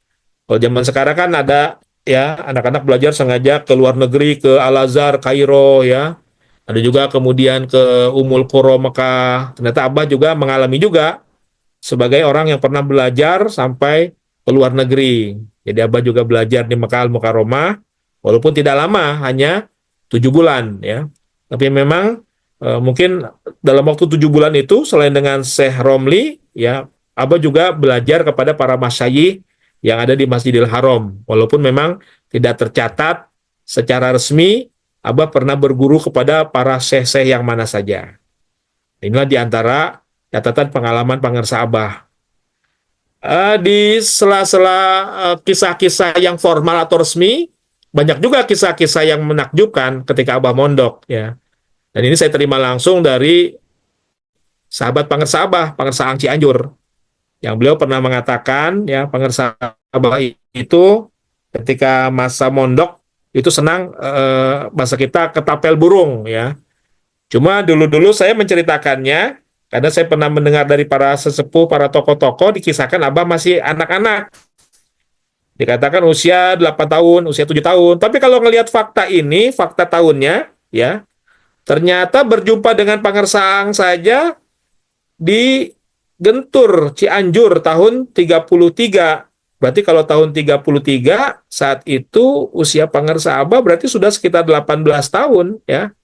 [SPEAKER 1] kalau zaman sekarang kan ada ya anak-anak belajar sengaja ke luar negeri, ke Al-Azhar, Kairo ya. Ada juga kemudian ke Ummul Qura Mekah. Ternyata Abah juga mengalami juga sebagai orang yang pernah belajar sampai ke luar negeri. Jadi Abah juga belajar di Makkah Al-Mukarramah, walaupun tidak lama, hanya 7 bulan ya. Tapi memang mungkin dalam waktu 7 bulan itu selain dengan Syekh Romli ya, Abah juga belajar kepada para masyayikh yang ada di Masjidil Haram. Walaupun memang tidak tercatat secara resmi Abah pernah berguru kepada para syekh-syekh yang mana saja. Inilah di antara catatan pengalaman Pangersa Abah. Di sela-sela kisah-kisah yang formal atau resmi, banyak juga kisah-kisah yang menakjubkan ketika Abah mondok ya. Dan ini saya terima langsung dari sahabat Pangersa Abah, Pangersa Ang Cianjur, yang beliau pernah mengatakan ya Pangersa Abah itu ketika masa mondok itu senang bahasa kita ketapel burung ya. Cuma dulu-dulu saya menceritakannya karena saya pernah mendengar dari para sesepuh, para tokoh-tokoh dikisahkan Abah masih anak-anak. Dikatakan usia 8 tahun, usia 7 tahun. Tapi kalau ngelihat fakta ini, fakta tahunnya ya, ternyata berjumpa dengan Pangersaan saja di Gentur, Cianjur tahun 33. Berarti kalau tahun 33 saat itu usia Pangersa Abah berarti sudah sekitar 18 tahun ya.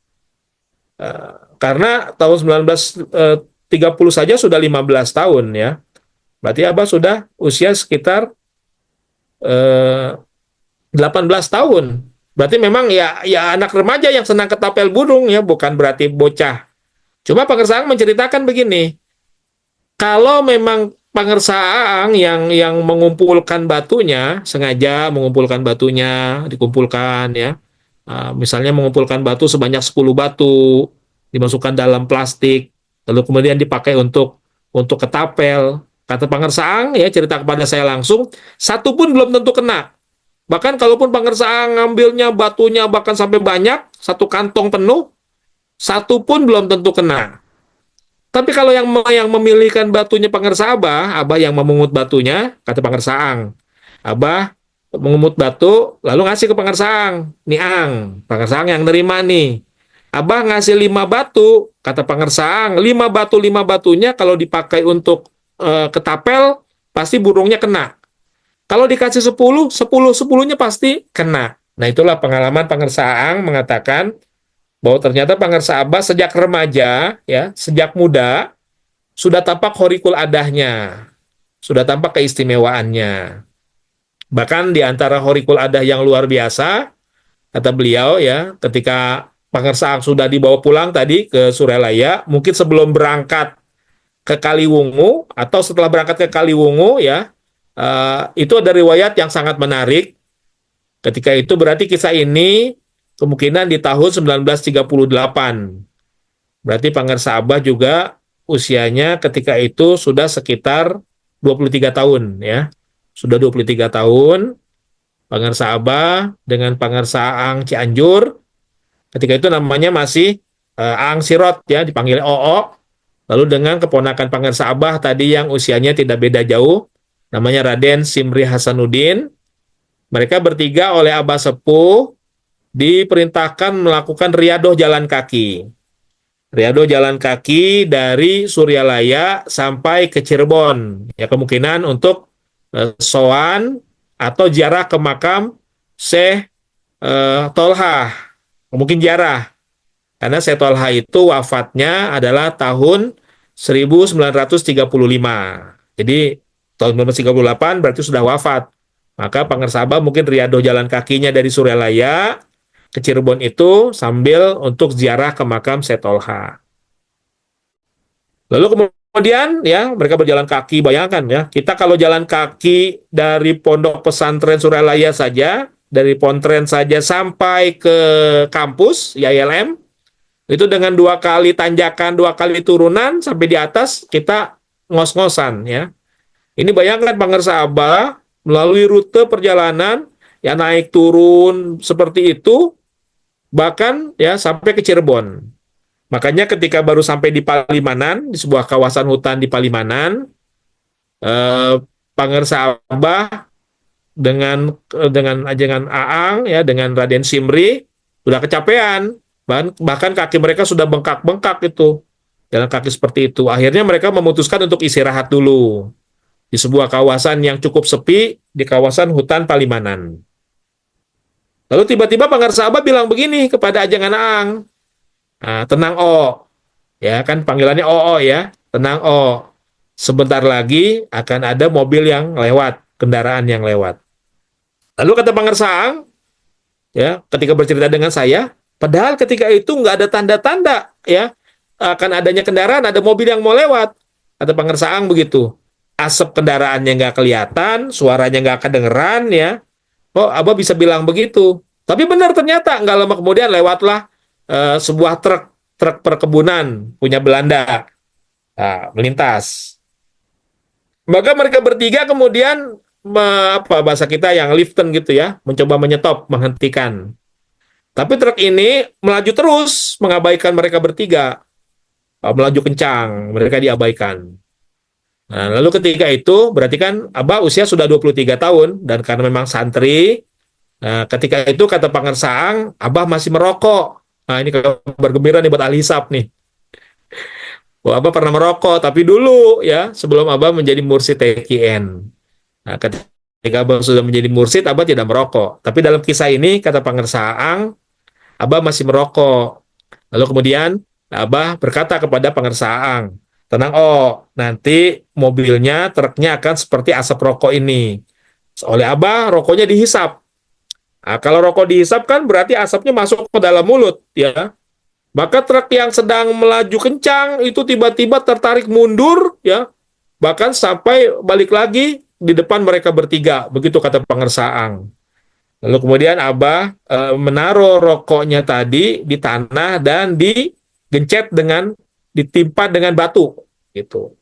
[SPEAKER 1] Karena tahun 1930 saja sudah 15 tahun ya. Berarti Abah sudah usia sekitar 18 tahun. Berarti memang ya anak remaja yang senang ketapel burung ya, bukan berarti bocah. Cuma Pangersa Ang menceritakan begini, kalau memang Pangersa Ang yang mengumpulkan batunya, sengaja mengumpulkan batunya, dikumpulkan ya. Misalnya mengumpulkan batu sebanyak 10 batu, dimasukkan dalam plastik, lalu kemudian dipakai untuk ketapel. Kata Pangersa Ang ya, cerita kepada saya langsung, satu pun belum tentu kena. Bahkan kalaupun Pangersa Ang ngambilnya batunya bahkan sampai banyak, satu kantong penuh, satu pun belum tentu kena. Tapi kalau yang memilihkan batunya Pangersa Abah, Abah yang memungut batunya, kata Pangersa Ang. Abah mengemut batu, lalu ngasih ke Pangersa Ang. Nih Ang, Pangersa Ang yang nerima nih. Abah ngasih 5 batu, kata Pangersa Ang. 5 batu, 5 batunya kalau dipakai untuk ketapel, pasti burungnya kena. Kalau dikasih 10, 10-10-nya pasti kena. Nah itulah pengalaman Pangersa Ang mengatakan, bahwa ternyata Pangersa Abah sejak remaja, ya, sejak muda, sudah tampak horikul adahnya, sudah tampak keistimewaannya. Bahkan di antara horikul adah yang luar biasa, kata beliau, ya, ketika Pangersa Ang sudah dibawa pulang tadi ke Suralaya, mungkin sebelum berangkat ke Kaliwungu, atau setelah berangkat ke Kaliwungu, ya, itu ada riwayat yang sangat menarik. Ketika itu berarti kisah ini kemungkinan di tahun 1938. Berarti Pangersa Abah juga usianya ketika itu sudah sekitar 23 tahun ya. Sudah 23 tahun Pangersa Abah dengan Pangersa Ang Cianjur. Ketika itu namanya masih Ang Sirot ya, dipanggil Oo. Lalu dengan keponakan Pangersa Abah tadi yang usianya tidak beda jauh, namanya Raden Simri Hasanuddin. Mereka bertiga oleh Abah Sepuh diperintahkan melakukan riadoh jalan kaki. Riadoh jalan kaki dari Suryalaya sampai ke Cirebon. Ya kemungkinan untuk sowan atau ziarah ke makam Syekh Tolha. Mungkin ziarah. Karena Syekh Tolha itu wafatnya adalah tahun 1935. Jadi tahun 1938 berarti sudah wafat. Maka Pangersa Abah mungkin riadoh jalan kakinya dari Suryalaya ke Cirebon itu sambil untuk ziarah ke makam Syekh Tolha. Lalu kemudian ya mereka berjalan kaki, bayangkan ya, kita kalau jalan kaki dari pondok pesantren Suryalaya saja, dari Pontren saja sampai ke kampus YLM, itu dengan 2 kali tanjakan, 2 kali turunan sampai di atas kita ngos-ngosan ya. Ini bayangkan Pangersa Abah melalui rute perjalanan yang naik turun seperti itu, bahkan ya sampai ke Cirebon. Makanya ketika baru sampai di Palimanan, di sebuah kawasan hutan di Palimanan, Pangersa Abah dengan ajengan Aang ya, dengan Raden Simri sudah kecapean, bahkan kaki mereka sudah bengkak-bengkak itu, jalan kaki seperti itu. Akhirnya mereka memutuskan untuk istirahat dulu di sebuah kawasan yang cukup sepi, di kawasan hutan Palimanan. Lalu tiba-tiba Pangersa Abah bilang begini kepada ajengan Aang, tenang O, ya kan panggilannya Oo ya, tenang O, sebentar lagi akan ada mobil yang lewat, kendaraan yang lewat. Lalu kata Pangersa Aang, ya ketika bercerita dengan saya, padahal ketika itu nggak ada tanda-tanda ya akan adanya kendaraan, ada mobil yang mau lewat. Kata Pangersa Aang begitu. Asap kendaraannya nggak kelihatan, suaranya nggak kedengeran ya. Oh, Abah bisa bilang begitu. Tapi benar ternyata nggak lama kemudian lewatlah sebuah truk truk perkebunan punya Belanda. Nah, melintas. Maka mereka bertiga kemudian apa bahasa kita yang liften gitu ya, mencoba menyetop, menghentikan. Tapi truk ini melaju terus, mengabaikan mereka bertiga. Melaju kencang, mereka diabaikan. Nah, lalu ketika itu berarti kan Abah usia sudah 23 tahun dan karena memang santri, nah, ketika itu kata Pangersaang, Abah masih merokok. Nah, ini kabar gembira nih buat ahli hisab nih. Bahwa Abah pernah merokok, tapi dulu ya, sebelum Abah menjadi mursyid TKN. Nah, ketika Abah sudah menjadi mursyid, Abah tidak merokok. Tapi dalam kisah ini, kata Pangersaang, Abah masih merokok. Lalu kemudian Abah berkata kepada Pangersaang, tenang oh, nanti mobilnya, truknya akan seperti asap rokok ini. Oleh Abah, rokoknya dihisap. Nah, kalau rokok dihisap kan berarti asapnya masuk ke dalam mulut, ya. Maka truk yang sedang melaju kencang itu tiba-tiba tertarik mundur, ya, bahkan sampai balik lagi di depan mereka bertiga. Begitu kata Pangersaang. Lalu kemudian Abah menaruh rokoknya tadi di tanah dan digencet dengan ditimpa dengan batu, gitu.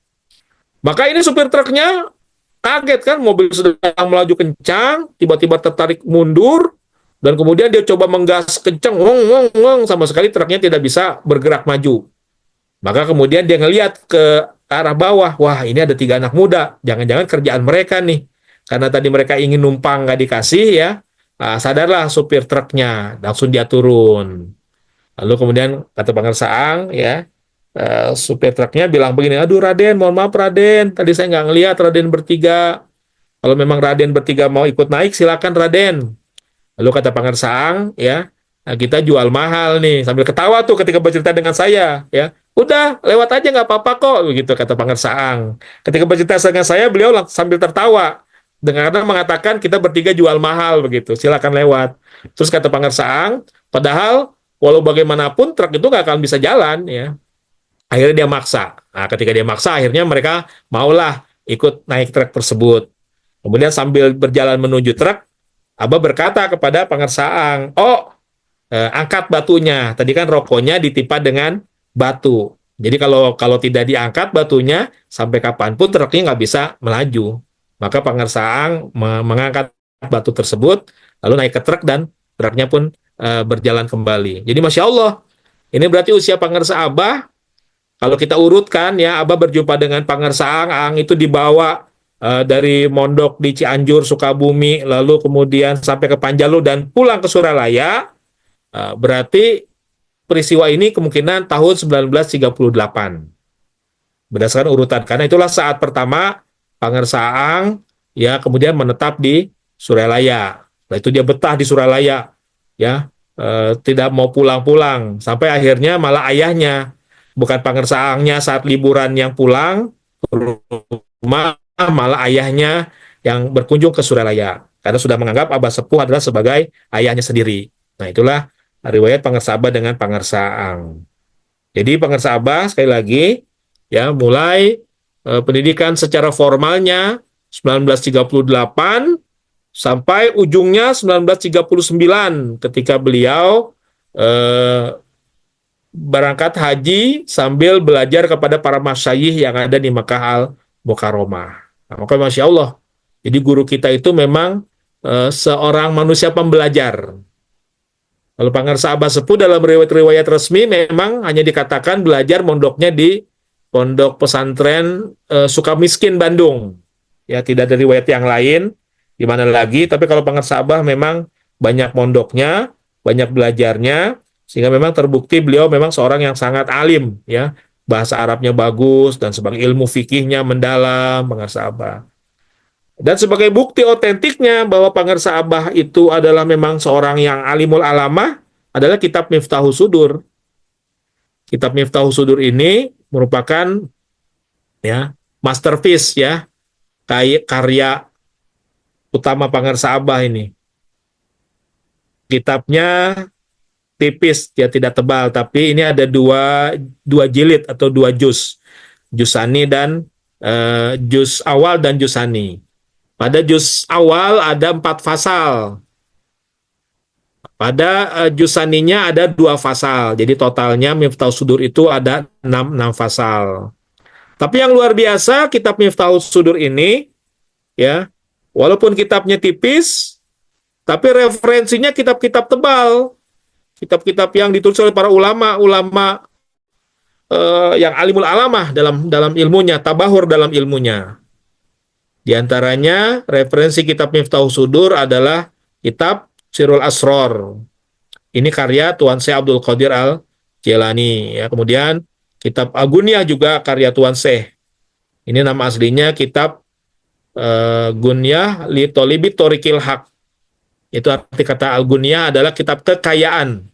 [SPEAKER 1] Maka ini supir truknya kaget kan, mobil sedang melaju kencang, tiba-tiba tertarik mundur, dan kemudian dia coba menggas kencang, wong, wong, wong, sama sekali truknya tidak bisa bergerak maju. Maka kemudian dia ngelihat ke arah bawah, wah ini ada tiga anak muda, jangan-jangan kerjaan mereka nih. Karena tadi mereka ingin numpang nggak dikasih ya, sadarlah supir truknya, langsung dia turun. Lalu kemudian kata Pangersaang ya, supir truknya bilang begini, aduh Raden, mohon maaf Raden, tadi saya nggak ngelihat Raden bertiga. Kalau memang Raden bertiga mau ikut naik, silakan Raden. Lalu kata Pangersaang, ya, nah kita jual mahal nih, sambil ketawa tuh ketika bercerita dengan saya, ya. Udah, lewat aja nggak apa-apa kok, begitu kata Pangersaang. Ketika bercerita dengan saya, beliau sambil tertawa, dengan karena mengatakan kita bertiga jual mahal, begitu. Silakan lewat. Terus kata Pangersaang, padahal walau bagaimanapun truk itu nggak akan bisa jalan, ya. Akhirnya dia maksa. Nah, ketika dia maksa, akhirnya mereka maulah ikut naik truk tersebut. Kemudian sambil berjalan menuju truk, Abah berkata kepada Pangersaang, oh, angkat batunya. Tadi kan rokoknya ditimpa dengan batu. Jadi kalau kalau tidak diangkat batunya, sampai kapanpun truknya nggak bisa melaju. Maka Pangersaang mengangkat batu tersebut, lalu naik ke truk dan truknya pun berjalan kembali. Jadi Masya Allah, ini berarti usia Pangersa Abah, kalau kita urutkan ya, Abah berjumpa dengan Pangersaang, Ang itu dibawa dari mondok di Cianjur, Sukabumi, lalu kemudian sampai ke Panjalu dan pulang ke Suralaya, berarti peristiwa ini kemungkinan tahun 1938. Berdasarkan urutan. Karena itulah saat pertama Pangersaang ya kemudian menetap di Suralaya. Setelah itu dia betah di Suralaya, ya, tidak mau pulang-pulang. Sampai akhirnya malah ayahnya, bukan Pangersaangnya saat liburan yang pulang ke rumah, malah ayahnya yang berkunjung ke Suralaya. Karena sudah menganggap Abah Sepuh adalah sebagai ayahnya sendiri. Nah itulah riwayat Pangersa Abah dengan Pangersaang. Jadi Pangersa Abah sekali lagi ya mulai pendidikan secara formalnya 1938 sampai ujungnya 1939 ketika beliau berangkat haji sambil belajar kepada para masyayikh yang ada di Makkah Al-Mukarramah. Nah, maka Masya Allah, jadi guru kita itu memang seorang manusia pembelajar. Kalau Pangersa Abah Sepuh dalam riwayat-riwayat resmi memang hanya dikatakan belajar mondoknya di Pondok Pesantren Sukamiskin Bandung. Ya, tidak ada riwayat yang lain di mana lagi, tapi kalau Pangersa Abah memang banyak mondoknya, banyak belajarnya, sehingga memang terbukti beliau memang seorang yang sangat alim, ya. Bahasa Arabnya bagus dan sebagai ilmu fikihnya mendalam, Pangersa Abah. Dan sebagai bukti otentiknya bahwa Pangersa Abah itu adalah memang seorang yang alimul alamah adalah kitab Miftahus Sudur. Kitab Miftahus Sudur ini merupakan ya masterpiece ya, karya utama Pangersa Abah ini. Kitabnya tipis, ya tidak tebal, tapi ini ada dua jilid atau dua juz, juzani dan juz awal dan juzani. Pada juz awal ada 4 fasal. Pada Jusaninya ada 2 fasal. Jadi totalnya Miftahus Sudur itu ada 6 fasal. Tapi yang luar biasa kitab Miftahus Sudur ini, ya, walaupun kitabnya tipis, tapi referensinya kitab-kitab tebal. Kitab-kitab yang ditulis oleh para ulama yang alimul alamah dalam ilmunya, tabahur dalam ilmunya. Di antaranya referensi kitab Miftahus Sudur adalah kitab Sirul Asror. Ini karya Tuan Syekh Abdul Qadir Al-Jilani. Ya, kemudian kitab Al-Gunyah juga karya Tuan Syekh. Ini nama aslinya kitab Gunyah li Tolibi Torikil Haq. Itu arti kata Al-Gunyah adalah kitab kekayaan.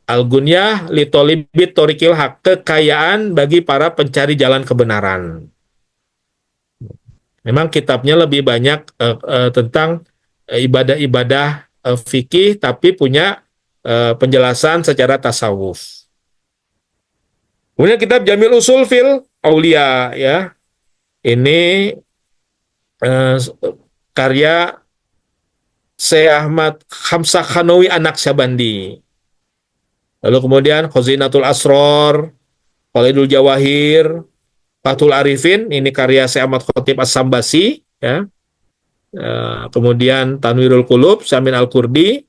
[SPEAKER 1] Al-Gunyah li Tolibi Torikil Haq, kekayaan bagi para pencari jalan kebenaran. Memang kitabnya lebih banyak tentang ibadah-ibadah fikih, tapi punya penjelasan secara tasawuf. Kemudian kitab Jamil Usul fil Aulia, ya. Ini karya Syekh Ahmad Khamsah Khanawi Anak Syabandi. Lalu kemudian Khazinatul Asror, Khalidul Jawahir, Fathul Arifin, ini karya Syekh Ahmad Khotib As-Sambasi, ya. Kemudian Tanwirul Qulub, Syamin Al-Kurdi,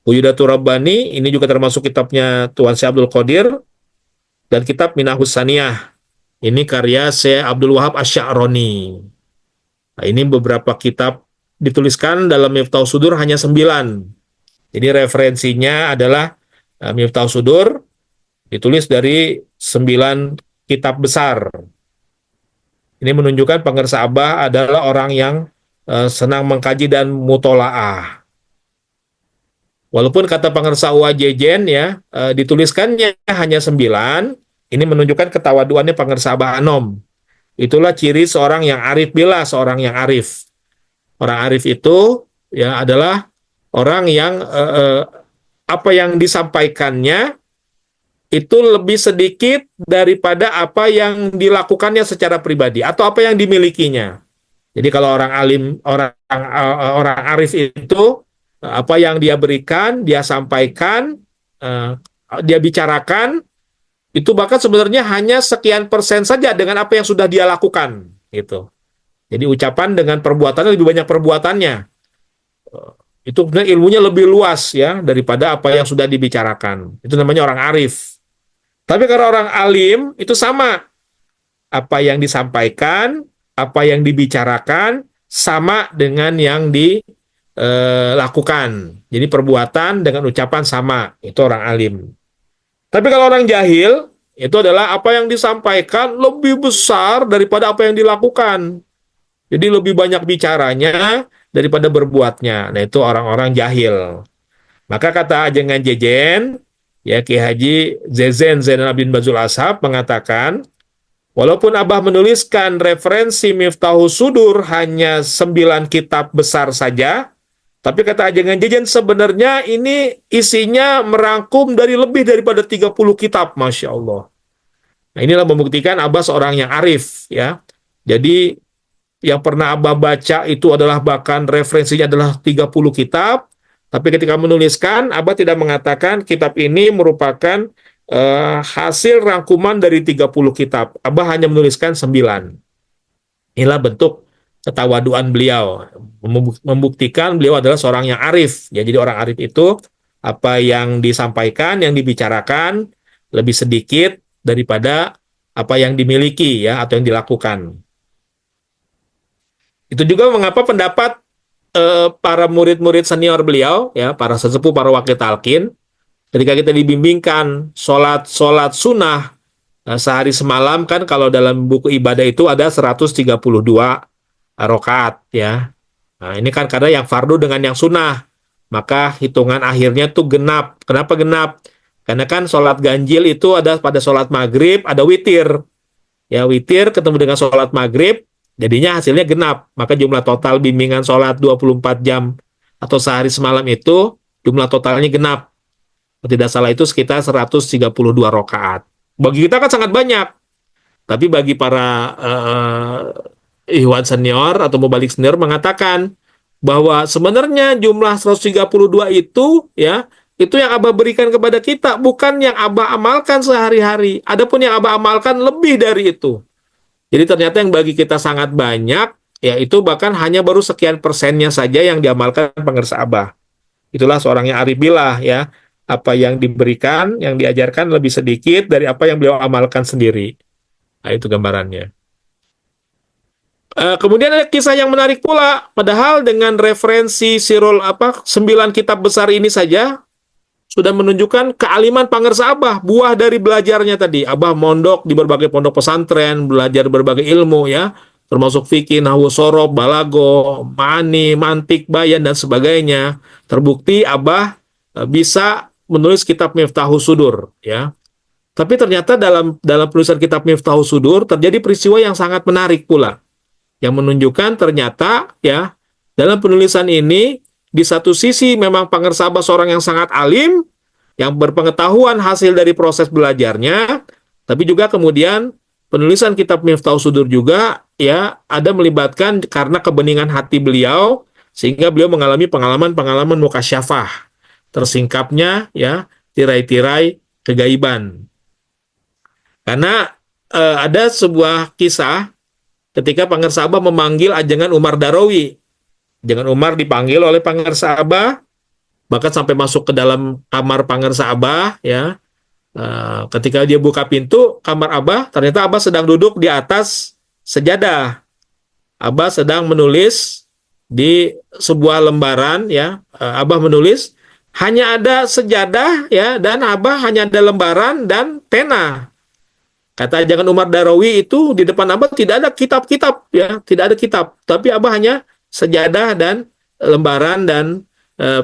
[SPEAKER 1] Wujudatul Rabbani, ini juga termasuk kitabnya Tuan Syekh Abdul Qadir, dan kitab Minahus Saniyah, ini karya Syekh Abdul Wahab Asy-Sya'rani. Nah, ini beberapa kitab dituliskan dalam Miftahus Sudur hanya 9. Jadi referensinya adalah Miftahus Sudur ditulis dari 9 kitab besar. Ini menunjukkan pengersa Abah adalah orang yang senang mengkaji dan mutolaah. Walaupun kata pengersa Uwa Jejen, ya, dituliskannya hanya 9, ini menunjukkan ketawaduannya pengersa Abah Anom. Itulah ciri seorang yang arif billah, seorang yang arif. Orang arif itu, ya, adalah orang yang apa yang disampaikannya itu lebih sedikit daripada apa yang dilakukannya secara pribadi atau apa yang dimilikinya. Jadi kalau orang alim, orang arif itu apa yang dia berikan, dia sampaikan, dia bicarakan, itu bahkan sebenarnya hanya sekian persen saja dengan apa yang sudah dia lakukan, gitu. Jadi ucapan dengan perbuatannya lebih banyak perbuatannya. Itu sebenarnya ilmunya lebih luas, ya, daripada apa yang sudah dibicarakan. Itu namanya orang arif. Tapi kalau orang alim itu sama, apa yang disampaikan, apa yang dibicarakan sama dengan yang dilakukan. Jadi perbuatan dengan ucapan sama, itu orang alim. Tapi kalau orang jahil, itu adalah apa yang disampaikan lebih besar daripada apa yang dilakukan. Jadi lebih banyak bicaranya daripada berbuatnya. Nah, itu orang-orang jahil. Maka kata Ajengan Jejen, ya, Ki Haji Zezen Zainal Abidin Bazul Ashab mengatakan, walaupun Abah menuliskan referensi Miftahus Sudur hanya 9 kitab besar saja, tapi kata Ajengan Jejen sebenarnya ini isinya merangkum dari lebih daripada 30 kitab, Masya Allah. Nah, inilah membuktikan Abah seorang yang arif, ya. Jadi yang pernah Abah baca itu adalah bahkan referensinya adalah 30 kitab, tapi ketika menuliskan, Abah tidak mengatakan kitab ini merupakan hasil rangkuman dari 30 kitab. Abah hanya menuliskan 9. Inilah bentuk ketawaduan beliau, membuktikan beliau adalah seorang yang arif. Ya, jadi orang arif itu apa yang disampaikan, yang dibicarakan lebih sedikit daripada apa yang dimiliki, ya, atau yang dilakukan. Itu juga mengapa pendapat para murid-murid senior beliau, ya, para sesepuh, para wakil talqin, ketika kita dibimbingkan sholat sunnah sehari semalam, kan kalau dalam buku ibadah itu ada 132 rakaat, ya. Nah, ini kan karena yang fardu dengan yang sunnah, maka hitungan akhirnya tuh genap. Kenapa genap? Karena kan sholat ganjil itu ada pada sholat maghrib, ada witir. Ya, witir ketemu dengan sholat maghrib, jadinya hasilnya genap. Maka jumlah total bimbingan sholat 24 jam atau sehari semalam itu jumlah totalnya genap. Kalau tidak salah itu sekitar 132 rakaat. Bagi kita kan sangat banyak. Tapi bagi para Ikhwan senior atau mubalik senior mengatakan bahwa sebenarnya jumlah 132 itu ya, itu yang Abah berikan kepada kita, bukan yang Abah amalkan sehari-hari. Adapun yang Abah amalkan lebih dari itu. Jadi ternyata yang bagi kita sangat banyak, ya itu bahkan hanya baru sekian persennya saja yang diamalkan pengersa Abah. Itulah seorang yang arif billah ya. Apa yang diberikan, yang diajarkan lebih sedikit dari apa yang beliau amalkan sendiri. Nah, itu gambarannya. Kemudian ada kisah yang menarik pula. Padahal dengan referensi sirul 9 kitab besar ini saja sudah menunjukkan kealiman pangersa Abah, buah dari belajarnya tadi. Abah mondok di berbagai pondok pesantren, belajar berbagai ilmu ya, termasuk fikih, nahwu, sorob, balago, ma'ani, mantik, bayan dan sebagainya. Terbukti Abah bisa menulis kitab Miftahus Sudur ya. Tapi ternyata dalam dalam penulisan kitab Miftahus Sudur terjadi peristiwa yang sangat menarik pula, yang menunjukkan ternyata ya dalam penulisan ini di satu sisi memang Pangersabah seorang yang sangat alim, yang berpengetahuan hasil dari proses belajarnya, tapi juga kemudian penulisan kitab Miftahus Sudur juga ya ada melibatkan karena kebeningan hati beliau, sehingga beliau mengalami pengalaman-pengalaman mukasyafah, tersingkapnya ya tirai-tirai kegaiban. Karena ada sebuah kisah ketika Pangersabah memanggil ajengan Umar Darawi. Ajengan Umar dipanggil oleh Pangersabah, bahkan sampai masuk ke dalam kamar Pangersabah ya. Ketika dia buka pintu kamar Abah, ternyata Abah sedang duduk di atas sejadah. Abah sedang menulis di sebuah lembaran ya. Abah menulis hanya ada sejadah ya, dan Abah hanya ada lembaran dan pena. Kata jangan Umar Darawi itu di depan Abah tidak ada kitab-kitab ya, tidak ada kitab, tapi Abah hanya sejadah dan lembaran dan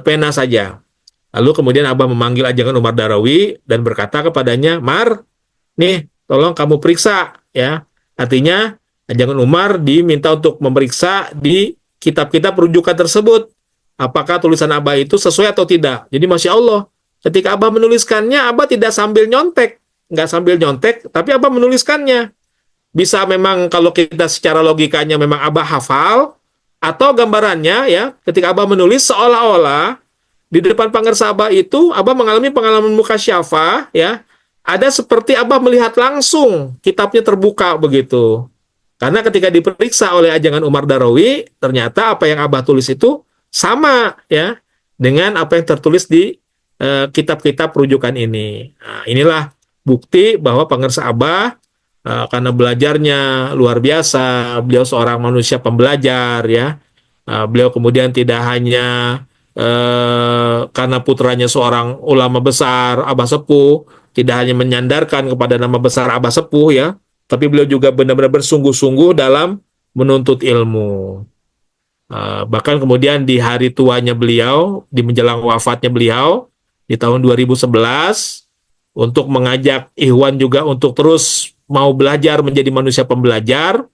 [SPEAKER 1] pena saja. Lalu kemudian Abah memanggil ajangan Umar Darawi dan berkata kepadanya, "Mar, nih, tolong kamu periksa ya." Artinya ajangan Umar diminta untuk memeriksa di kitab-kitab rujukan tersebut, apakah tulisan Abah itu sesuai atau tidak. Jadi Masya Allah, ketika Abah menuliskannya, Abah tidak sambil nyontek, nggak sambil nyontek, tapi Abah menuliskannya. Bisa memang kalau kita secara logikanya memang Abah hafal, atau gambarannya ya, ketika Abah menulis seolah-olah di depan Pangersabah itu Abah mengalami pengalaman mukasyafah ya, ada seperti Abah melihat langsung kitabnya terbuka begitu. Karena ketika diperiksa oleh ajangan Umar Darawi, ternyata apa yang Abah tulis itu sama ya dengan apa yang tertulis di kitab-kitab rujukan ini. Nah, inilah bukti bahwa Pangersa Abah karena belajarnya luar biasa, beliau seorang manusia pembelajar ya. Beliau kemudian tidak hanya karena putranya seorang ulama besar, Abah Sepuh, tidak hanya menyandarkan kepada nama besar Abah Sepuh ya, tapi beliau juga benar-benar bersungguh-sungguh dalam menuntut ilmu. Bahkan kemudian di hari tuanya beliau, di menjelang wafatnya beliau, di tahun 2011, untuk mengajak Ikhwan juga untuk terus mau belajar menjadi manusia pembelajar,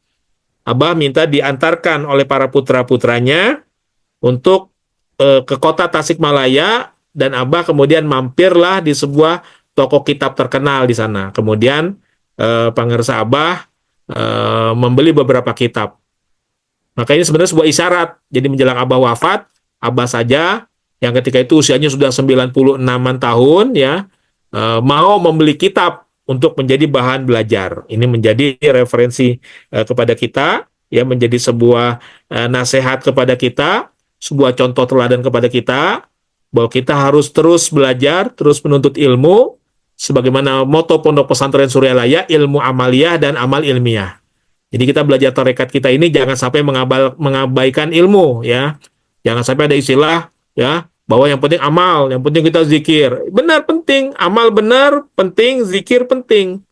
[SPEAKER 1] Abah minta diantarkan oleh para putra-putranya untuk ke kota Tasikmalaya, dan Abah kemudian mampirlah di sebuah toko kitab terkenal di sana. Kemudian Pangersa Abah membeli beberapa kitab. Maka ini sebenarnya sebuah isyarat. Jadi menjelang Abah wafat, Abah saja yang ketika itu usianya sudah 96-an tahun ya, mau membeli kitab untuk menjadi bahan belajar. Ini menjadi referensi kepada kita, ya, menjadi sebuah nasihat kepada kita, sebuah contoh teladan kepada kita, bahwa kita harus terus belajar, terus menuntut ilmu, sebagaimana moto Pondok Pesantren Suryalaya, ilmu amaliyah dan amal ilmiah. Jadi kita belajar tarekat kita ini jangan sampai mengabaikan ilmu, ya. Jangan sampai ada istilah, ya, bahwa yang penting amal, yang penting kita zikir. Benar penting, amal benar penting, zikir penting.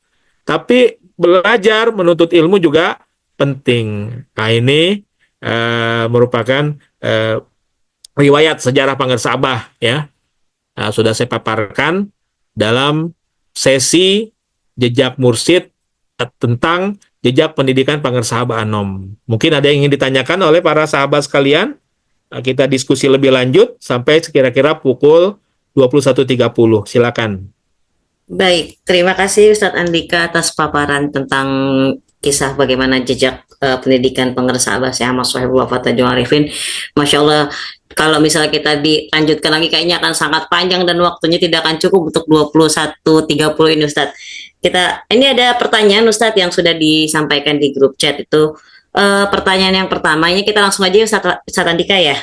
[SPEAKER 1] Tapi belajar menuntut ilmu juga penting. Nah ini merupakan riwayat sejarah Pangersa Abah, ya. Nah, sudah saya paparkan dalam sesi jejak mursyid tentang jejak pendidikan Pangersa Abah Anom. Mungkin ada yang ingin ditanyakan oleh para sahabat sekalian. Kita diskusi lebih lanjut sampai kira-kira pukul 21.30. Silakan.
[SPEAKER 2] Baik, terima kasih Ustadz Andika atas paparan tentang kisah bagaimana jejak pendidikan pengeras Abah Syekh Ahmad Sohibul Wafat Tanjung Arifin. Masya Allah, kalau misalnya kita dilanjutkan lagi kayaknya akan sangat panjang dan waktunya tidak akan cukup untuk 21.30 ini Ustadz. Ini ada pertanyaan Ustadz yang sudah disampaikan di grup chat itu. Pertanyaan yang pertama, ini kita langsung aja Ustadz Andika ya.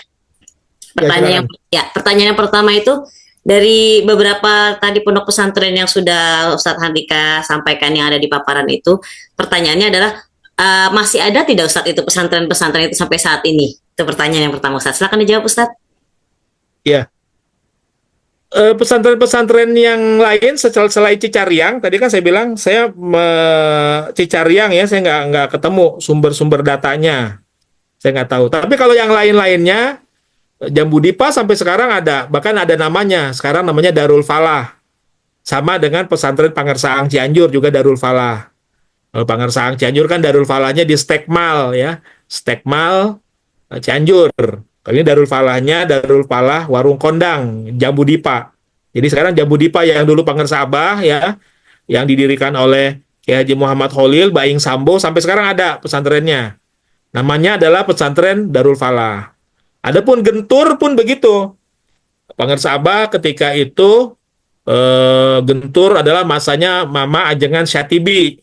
[SPEAKER 2] Pertanyaan yang pertama itu dari beberapa tadi pondok pesantren yang sudah Ustadz Andika sampaikan yang ada di paparan itu, pertanyaannya adalah masih ada tidak Ustadz itu pesantren-pesantren itu sampai saat ini? Itu pertanyaan yang pertama Ustadz. Silakan dijawab Ustadz.
[SPEAKER 1] Ya, pesantren-pesantren yang lain selain Cicariang, tadi kan saya bilang saya Cicariang ya, saya nggak ketemu sumber-sumber datanya, saya nggak tahu. Tapi kalau yang lain-lainnya, Jambu Dipa sampai sekarang ada, bahkan ada namanya, sekarang namanya Darul Falah. Sama dengan pesantren Pangersaang Cianjur juga Darul Falah. Kalau Pangersaang Cianjur kan Darul Falahnya di Stekmal ya, Stekmal Cianjur. Kalau ini Darul Falahnya Darul Falah Warung Kondang, Jambu Dipa. Jadi sekarang Jambu Dipa yang dulu Pangersa Abah ya, yang didirikan oleh Kiai Haji Muhammad Khalil, Baing Sambo, sampai sekarang ada pesantrennya. Namanya adalah pesantren Darul Falah. Adapun Gentur pun begitu. Pangersa Abah ketika itu Gentur adalah masanya Mama Ajengan Syatibi.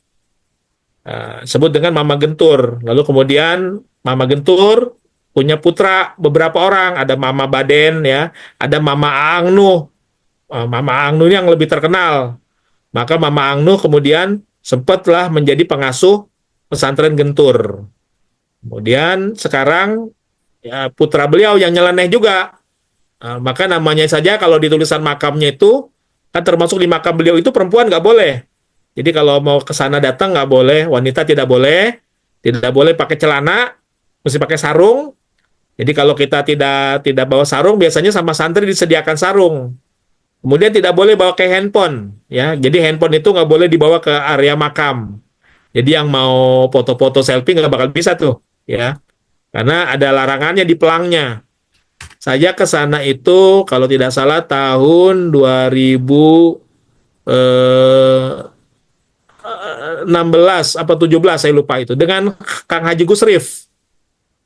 [SPEAKER 1] Sebut dengan Mama Gentur. Lalu kemudian Mama Gentur punya putra beberapa orang, ada Mama Baden ya, ada Mama Aang Nuh. Mama Aang Nuh yang lebih terkenal. Maka Mama Aang Nuh kemudian sempatlah menjadi pengasuh pesantren Gentur. Kemudian sekarang ya, putra beliau yang nyeleneh juga. Maka namanya saja kalau di tulisan makamnya itu kan termasuk di makam beliau itu perempuan nggak boleh. Jadi kalau mau ke sana datang nggak boleh, wanita tidak boleh pakai celana, mesti pakai sarung. Jadi kalau kita tidak bawa sarung, biasanya sama santri disediakan sarung. Kemudian tidak boleh bawa ke handphone, ya. Jadi handphone itu nggak boleh dibawa ke area makam. Jadi yang mau foto-foto selfie nggak bakal bisa tuh, ya. Karena ada larangannya di pelangnya. Saya ke sana itu kalau tidak salah tahun 2016 apa 17 saya lupa itu dengan Kang Haji Gusrif.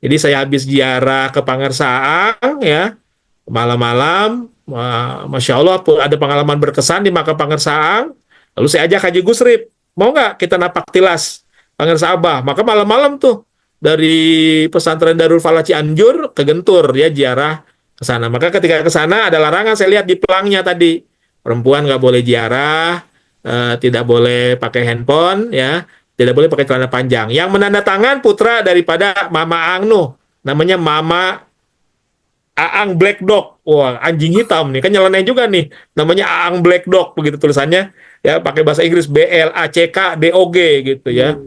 [SPEAKER 1] Jadi saya habis ziarah ke Pangersaang ya, malam-malam, Masya Allah ada pengalaman berkesan di makam Pangersaang. Lalu saya ajak Haji Gusrif, mau nggak kita napak tilas Pangersa Abah? Maka malam-malam tuh dari pesantren Darul Falah Cianjur ke Gentur ya ziarah ke sana. Maka ketika ke sana ada larangan, saya lihat di pelangnya tadi, perempuan nggak boleh ziarah, tidak boleh pakai handphone ya, tidak boleh pakai celana panjang. Yang menandatangan putra daripada Mama Aang Nuh, namanya Mama Aang Black Dog. Wah, anjing hitam nih, kan nyeleneh juga nih. Namanya Aang Black Dog, begitu tulisannya. Ya, pakai bahasa Inggris BLACKDOG gitu ya.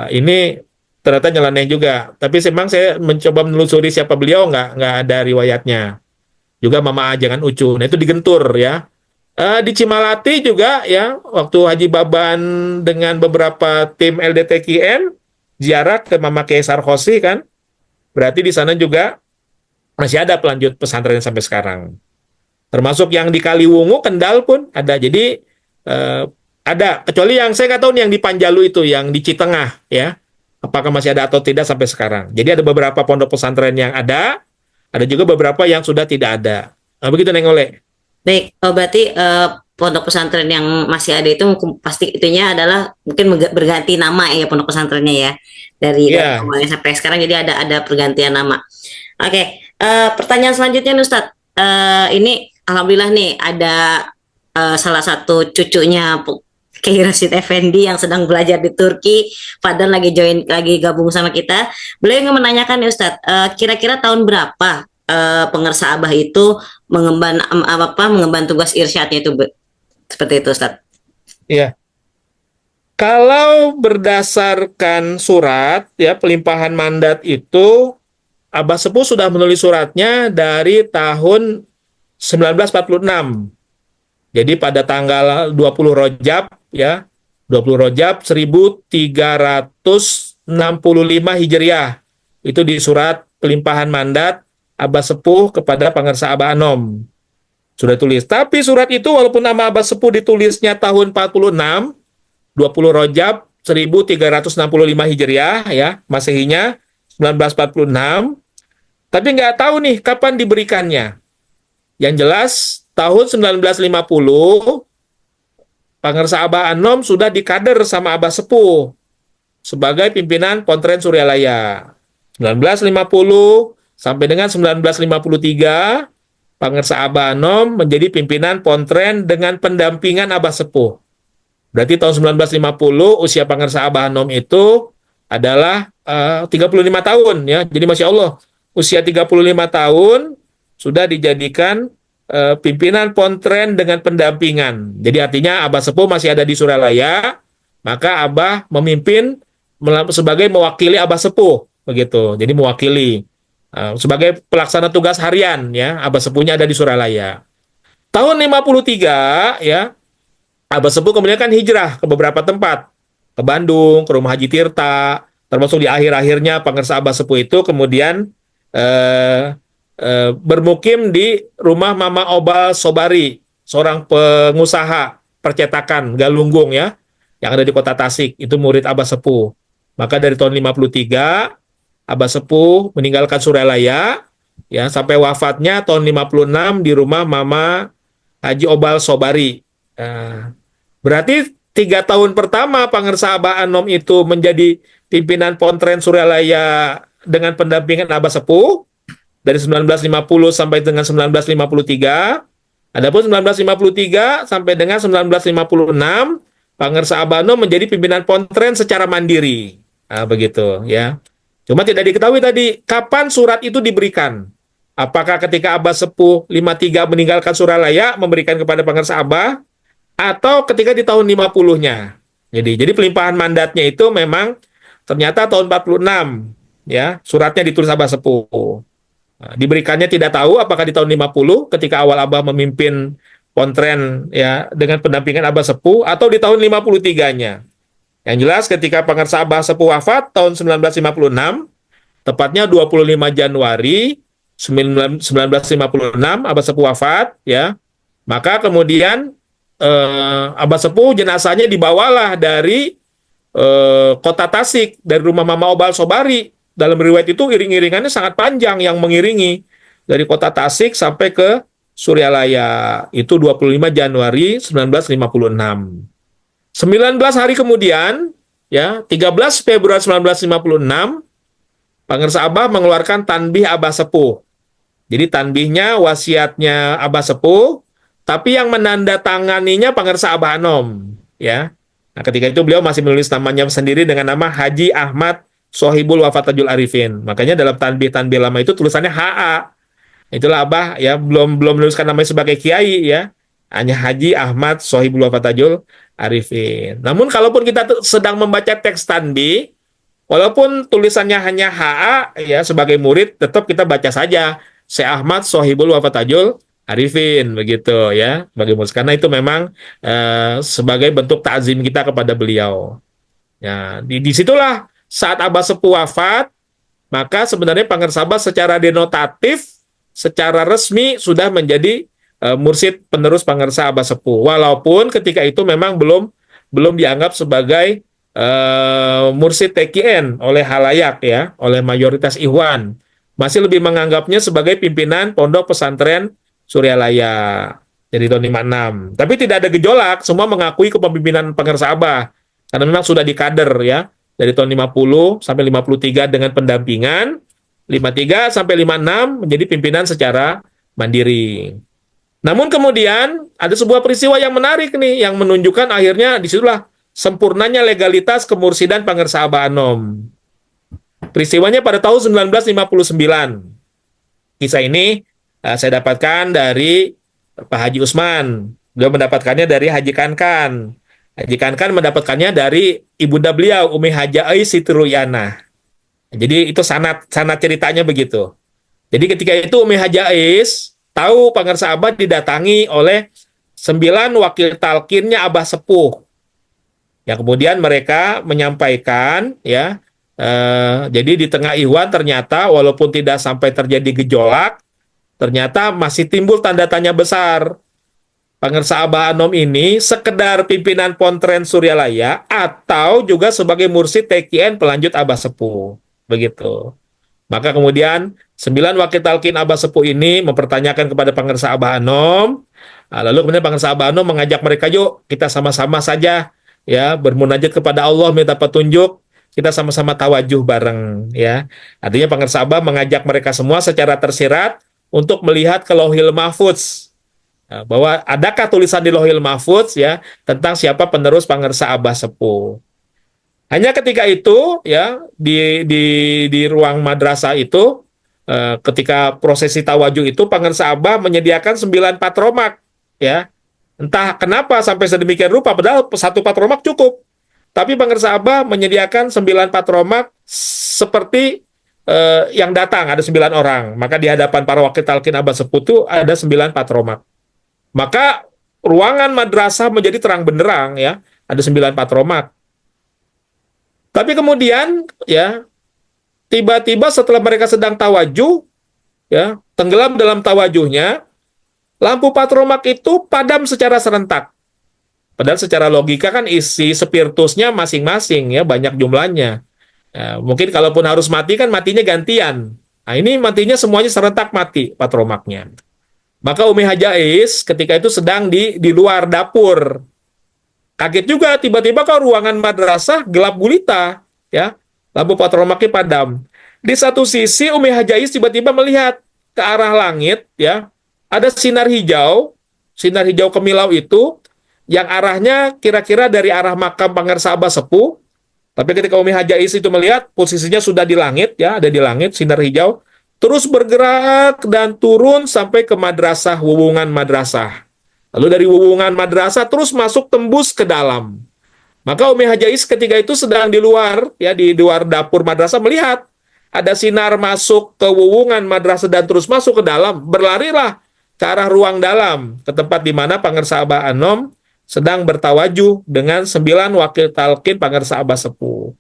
[SPEAKER 1] Ini ternyata nyeleneh juga. Tapi memang saya mencoba menelusuri siapa beliau, nggak ada riwayatnya. Juga Mama Ajangan Ucu. Nah, itu di Gentur ya. Di Cimalati juga ya, waktu Haji Baban dengan beberapa tim LDTKN ziarah ke Mama Kiai Sarkosi kan, berarti di sana juga masih ada pelanjut pesantren sampai sekarang. Termasuk yang di Kaliwungu, Kendal pun ada. Jadi ada, kecuali yang saya nggak tahu nih yang di Panjalu itu, yang di Citengah ya, apakah masih ada atau tidak sampai sekarang. Jadi ada beberapa pondok pesantren yang ada juga beberapa yang sudah tidak ada. Begitu Neng Oleh.
[SPEAKER 2] Baik, berarti pondok pesantren yang masih ada itu pasti itunya adalah mungkin berganti nama ya pondok pesantrennya ya dari awalnya sampai sekarang, jadi ada pergantian nama. Oke, pertanyaan selanjutnya nih Ustadz, ini alhamdulillah nih ada salah satu cucunya Kiai Rashid Effendi yang sedang belajar di Turki, Fadlan lagi gabung sama kita. Beliau ingin menanyakan nih Ustadz, kira-kira tahun berapa Pengersa Abah itu mengemban tugas irsyadnya itu seperti itu Ustaz?
[SPEAKER 1] Iya. Kalau berdasarkan surat ya pelimpahan mandat itu, Abah Sepuh sudah menulis suratnya dari tahun 1946. Jadi pada tanggal 20 Rajab ya, 20 Rajab 1365 Hijriah. Itu di surat pelimpahan mandat Abah Sepuh kepada Pangersa Abah Anom. Sudah tulis. Tapi surat itu walaupun nama Abah Sepuh ditulisnya tahun 46, 20 Rajab 1365 Hijriah ya, Masehinya 1946. Tapi nggak tahu nih kapan diberikannya. Yang jelas tahun 1950 Pangersa Abah Anom sudah dikader sama Abah Sepuh sebagai pimpinan Pontren Suryalaya. 1950 sampai dengan 1953 Pangersa Abah Anom menjadi pimpinan Pontren dengan pendampingan Abah Sepuh. Berarti tahun 1950 usia Pangersa Abah Anom itu adalah 35 tahun ya. Jadi Masya Allah, usia 35 tahun sudah dijadikan pimpinan Pontren dengan pendampingan. Jadi artinya Abah Sepuh masih ada di Suralaya, maka Abah memimpin sebagai mewakili Abah Sepuh, begitu. Jadi mewakili sebagai pelaksana tugas harian ya, Abah Sepuhnya ada di Suralaya. Tahun 53 ya, Abah Sepuh kemudian kan hijrah ke beberapa tempat, ke Bandung, ke Rumah Haji Tirta, termasuk di akhir-akhirnya Pangersa Abah Sepuh itu kemudian bermukim di rumah Mama Obal Sobari, seorang pengusaha percetakan Galunggung ya, yang ada di kota Tasik, itu murid Abah Sepuh. Maka dari tahun 53, Abah Sepuh meninggalkan Suralaya, ya sampai wafatnya tahun 56 di rumah Mama Haji Obal Sobari. Berarti 3 tahun pertama Pangersa Abah Anom itu menjadi pimpinan Pontren Suralaya dengan pendampingan Abah Sepuh, dari 1950 sampai dengan 1953. Adapun 1953 sampai dengan 1956, Pangersa Abah Anom menjadi pimpinan Pontren secara mandiri. Begitu ya. Cuma tidak diketahui tadi kapan surat itu diberikan. Apakah ketika Abah Sepuh 53 meninggalkan Suralaya memberikan kepada Pangersa Abah, atau ketika di tahun 50-nya. Jadi pelimpahan mandatnya itu memang ternyata tahun 46 ya, suratnya ditulis Abah Sepuh. Diberikannya tidak tahu apakah di tahun 50 ketika awal Abah memimpin Pontren ya dengan pendampingan Abah Sepuh, atau di tahun 53-nya. Yang jelas ketika Pangersa Abah Sepuh wafat tahun 1956, tepatnya 25 Januari 1956 Abah Sepuh wafat ya. Maka kemudian Abah Sepuh jenazahnya dibawalah dari kota Tasik, dari rumah Mama Obal Sobari. Dalam riwayat itu iring-iringannya sangat panjang yang mengiringi dari kota Tasik sampai ke Suryalaya. Itu 25 Januari 1956. 19 hari kemudian, ya 13 Februari 1956, Pangersa Abah mengeluarkan tanbih Abah Sepuh. Jadi tanbihnya, wasiatnya Abah Sepuh, tapi yang menandatanganinya Pangersa Abah Anom. Ya. Nah, ketika itu beliau masih menulis namanya sendiri dengan nama Haji Ahmad Sohibul Wafatajul Arifin. Makanya dalam tanbih-tanbih lama itu tulisannya HA. Itulah Abah ya belum menuliskan namanya sebagai kiai ya. Hanya Haji Ahmad Sohibul Wafatajul Arifin. Namun kalaupun kita sedang membaca teks tanbih, walaupun tulisannya hanya HA ya sebagai murid, tetap kita baca saja Syekh Ahmad Sohibul Wafatajul Arifin begitu ya. Sebagai murid, karena itu memang sebagai bentuk ta'zim kita kepada beliau. Ya, disitulah saat Abah Sepuh wafat, maka sebenarnya Pangersa Abah secara denotatif, secara resmi sudah menjadi mursyid penerus Pangersa Abah Sepuh. Walaupun ketika itu memang belum dianggap sebagai mursyid TKN oleh halayak ya, oleh mayoritas Ikhwan. Masih lebih menganggapnya sebagai pimpinan Pondok Pesantren Suryalaya. Jadi tahun 56. Tapi tidak ada gejolak, semua mengakui kepemimpinan Pangersa Abah. Karena memang sudah dikader ya. Dari tahun 50 sampai 53 dengan pendampingan, 53 sampai 56 menjadi pimpinan secara mandiri. Namun kemudian ada sebuah peristiwa yang menarik nih, yang menunjukkan akhirnya disitulah sempurnanya legalitas kemursidan Pangersa Abah Anom. Peristiwanya pada tahun 1959. Kisah ini saya dapatkan dari Pak Haji Usman. Beliau mendapatkannya dari Haji Kankan. Haji Kankan mendapatkannya dari ibunda beliau, Umi Haja Ais Siti Ruyanah. Jadi itu sanad ceritanya begitu. Jadi ketika itu Umi Haja Ais tahu Pangersa Abah didatangi oleh 9 wakil talkinnya Abah Sepuh. Yang kemudian mereka menyampaikan ya, jadi di tengah Ikhwan ternyata walaupun tidak sampai terjadi gejolak, ternyata masih timbul tanda tanya besar. Pangersa Abah Anom ini sekedar pimpinan Pontren Suryalaya atau juga sebagai mursyid TKN pelanjut Abah Sepuh. Begitu. Maka kemudian 9 wakil talkin Abah Sepuh ini mempertanyakan kepada Pangersa Abah Anom. Lalu kemudian Pangersa Abah Anom mengajak mereka, yuk kita sama-sama saja ya bermunajat kepada Allah, minta petunjuk, kita sama-sama tawajuh bareng ya. Artinya Pangersa Abah mengajak mereka semua secara tersirat untuk melihat ke Lauhil Mahfudz. Bahwa adakah tulisan di Lauhil Mahfudz ya tentang siapa penerus Pangersa Abah Sepuh. Hanya ketika itu ya di ruang madrasah itu ketika prosesi tawajuh itu Pangersa Abah menyediakan 9 patromak ya. Entah kenapa sampai sedemikian rupa, padahal 1 patromak cukup. Tapi Pangersa Abah menyediakan 9 patromak seperti yang datang ada 9 orang. Maka di hadapan para wakil talkin Abah Sepuh itu ada 9 patromak. Maka ruangan madrasah menjadi terang benderang ya, ada 9 patromak. Tapi kemudian ya tiba-tiba setelah mereka sedang tawajuh ya, tenggelam dalam tawajuhnya, lampu patromak itu padam secara serentak. Padahal secara logika kan isi spiritusnya masing-masing ya, banyak jumlahnya. Ya, mungkin kalaupun harus mati kan matinya gantian. Nah, ini matinya semuanya serentak mati patromaknya. Maka Umi Hajais ketika itu sedang di luar dapur. Kaget juga tiba-tiba kok ruangan madrasah gelap gulita, ya. Lampu patromaknya padam. Di satu sisi Umi Hajais tiba-tiba melihat ke arah langit, ya. Ada sinar hijau kemilau itu yang arahnya kira-kira dari arah makam Pangersa Abah Sepuh. Tapi ketika Umi Hajais itu melihat posisinya sudah di langit, ya, ada di langit sinar hijau. Terus bergerak dan turun sampai ke madrasah, wuwungan madrasah. Lalu dari wuwungan madrasah terus masuk tembus ke dalam. Maka Umi Hajais ketika itu sedang di luar, ya di luar dapur madrasah melihat ada sinar masuk ke wuwungan madrasah dan terus masuk ke dalam. Berlarilah ke arah ruang dalam, ke tempat di mana Pangersa Abah Anom sedang bertawajuh dengan 9 wakil talkin Pangersa Abah Sepuh.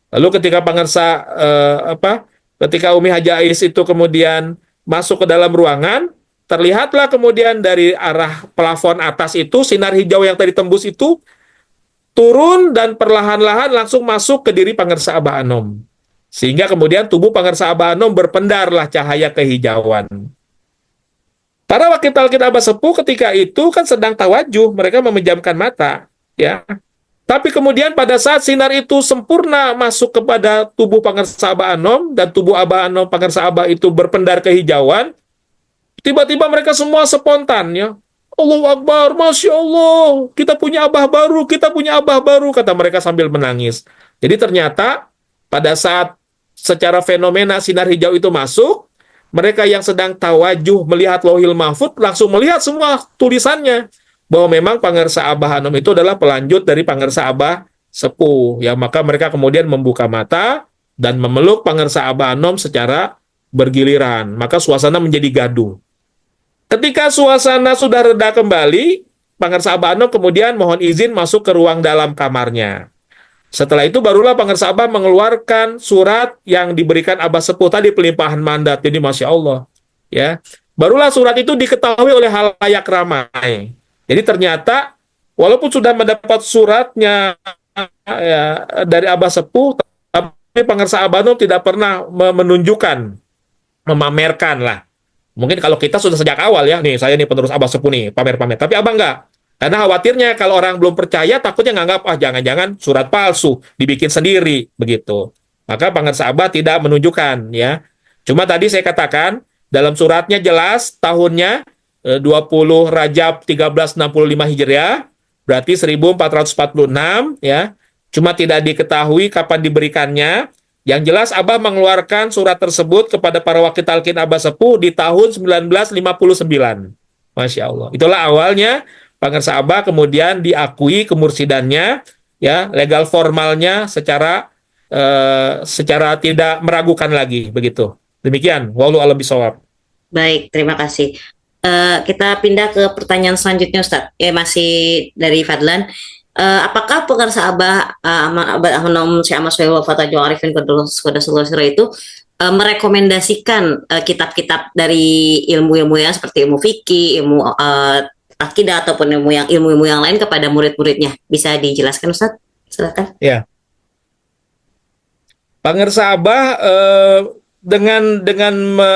[SPEAKER 1] Lalu ketika ketika Umi Hajais itu kemudian masuk ke dalam ruangan, terlihatlah kemudian dari arah plafon atas itu, sinar hijau yang tadi tembus itu, turun dan perlahan-lahan langsung masuk ke diri Pangersa Abah Anom. Sehingga kemudian tubuh Pangersa Abah Anom berpendarlah cahaya kehijauan. Para wakil talkin Abah Sepuh ketika itu kan sedang tawajuh, mereka memejamkan mata. Ya. Tapi kemudian pada saat sinar itu sempurna masuk kepada tubuh Pangersa Abah Anom dan tubuh Abah Anom Pangersa Abah itu berpendar kehijauan, tiba-tiba mereka semua spontan ya. Allahu Akbar, Masya Allah, kita punya Abah baru, kata mereka sambil menangis. Jadi ternyata pada saat secara fenomena sinar hijau itu masuk, mereka yang sedang tawajuh melihat Lauhil Mahfudz langsung melihat semua tulisannya. Bahwa memang Pangersa Abah Anom itu adalah pelanjut dari Pangersa Abah Sepuh. Ya, maka mereka kemudian membuka mata dan memeluk Pangersa Abah Anom secara bergiliran. Maka suasana menjadi gaduh. Ketika suasana sudah reda kembali, Pangersa Abah Anom kemudian mohon izin masuk ke ruang dalam kamarnya. Setelah itu barulah Pangersa Abah mengeluarkan surat yang diberikan Abah Sepuh tadi, pelimpahan mandat. Jadi Masya Allah. Ya, barulah surat itu diketahui oleh halayak ramai. Jadi ternyata walaupun sudah mendapat suratnya ya, dari Abah Sepuh, tapi Pangersa Abah Anom tidak pernah menunjukkan, memamerkan lah. Mungkin kalau kita sudah sejak awal ya, nih saya nih penerus Abah Sepuh nih, pamer-pamer. Tapi Abah enggak. Karena khawatirnya kalau orang belum percaya, takutnya nganggap, jangan-jangan surat palsu, dibikin sendiri, begitu. Maka Pangersa Abah tidak menunjukkan ya. Cuma tadi saya katakan, dalam suratnya jelas tahunnya 20 Rajab 1365 Hijriah, berarti 1446 ya. Cuma tidak diketahui kapan diberikannya. Yang jelas Abah mengeluarkan surat tersebut kepada para wakil talkin Abah Sepuh di tahun 1959. Masya Allah. Itulah awalnya Pangersa Abah kemudian diakui kemursidannya, ya, legal formalnya secara tidak meragukan lagi, begitu. Demikian. Wallahu a'lam bishawab.
[SPEAKER 2] Baik, terima kasih. Kita pindah ke pertanyaan selanjutnya, Ustadz. Ya, masih dari Fadlan. Apakah Pangersa Abah Anom Syekh Ahmad Suhaib Fatajul Arifin Qadasullah Sirah itu merekomendasikan kitab-kitab dari ilmu-ilmu yang seperti ilmu fikih, ilmu akidah ataupun ilmu-ilmu yang lain kepada murid-muridnya. Bisa dijelaskan Ustaz? Silakan.
[SPEAKER 1] Ya, Pangersa Abah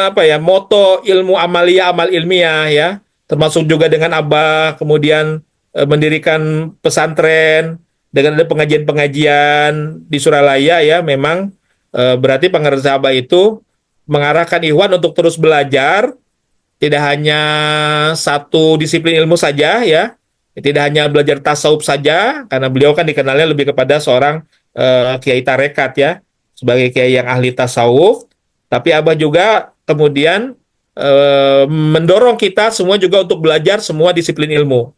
[SPEAKER 1] apa ya, moto ilmu amalia amal ilmiah ya, termasuk juga dengan Abah kemudian mendirikan pesantren dengan ada pengajian-pengajian di Suralaya ya, memang berarti Pangersa Abah itu mengarahkan Ikhwan untuk terus belajar, tidak hanya satu disiplin ilmu saja ya, tidak hanya belajar tasawuf saja, karena beliau kan dikenalnya lebih kepada seorang kiai tarekat ya, sebagai kiai yang ahli tasawuf, tapi Abah juga kemudian mendorong kita semua juga untuk belajar semua disiplin ilmu.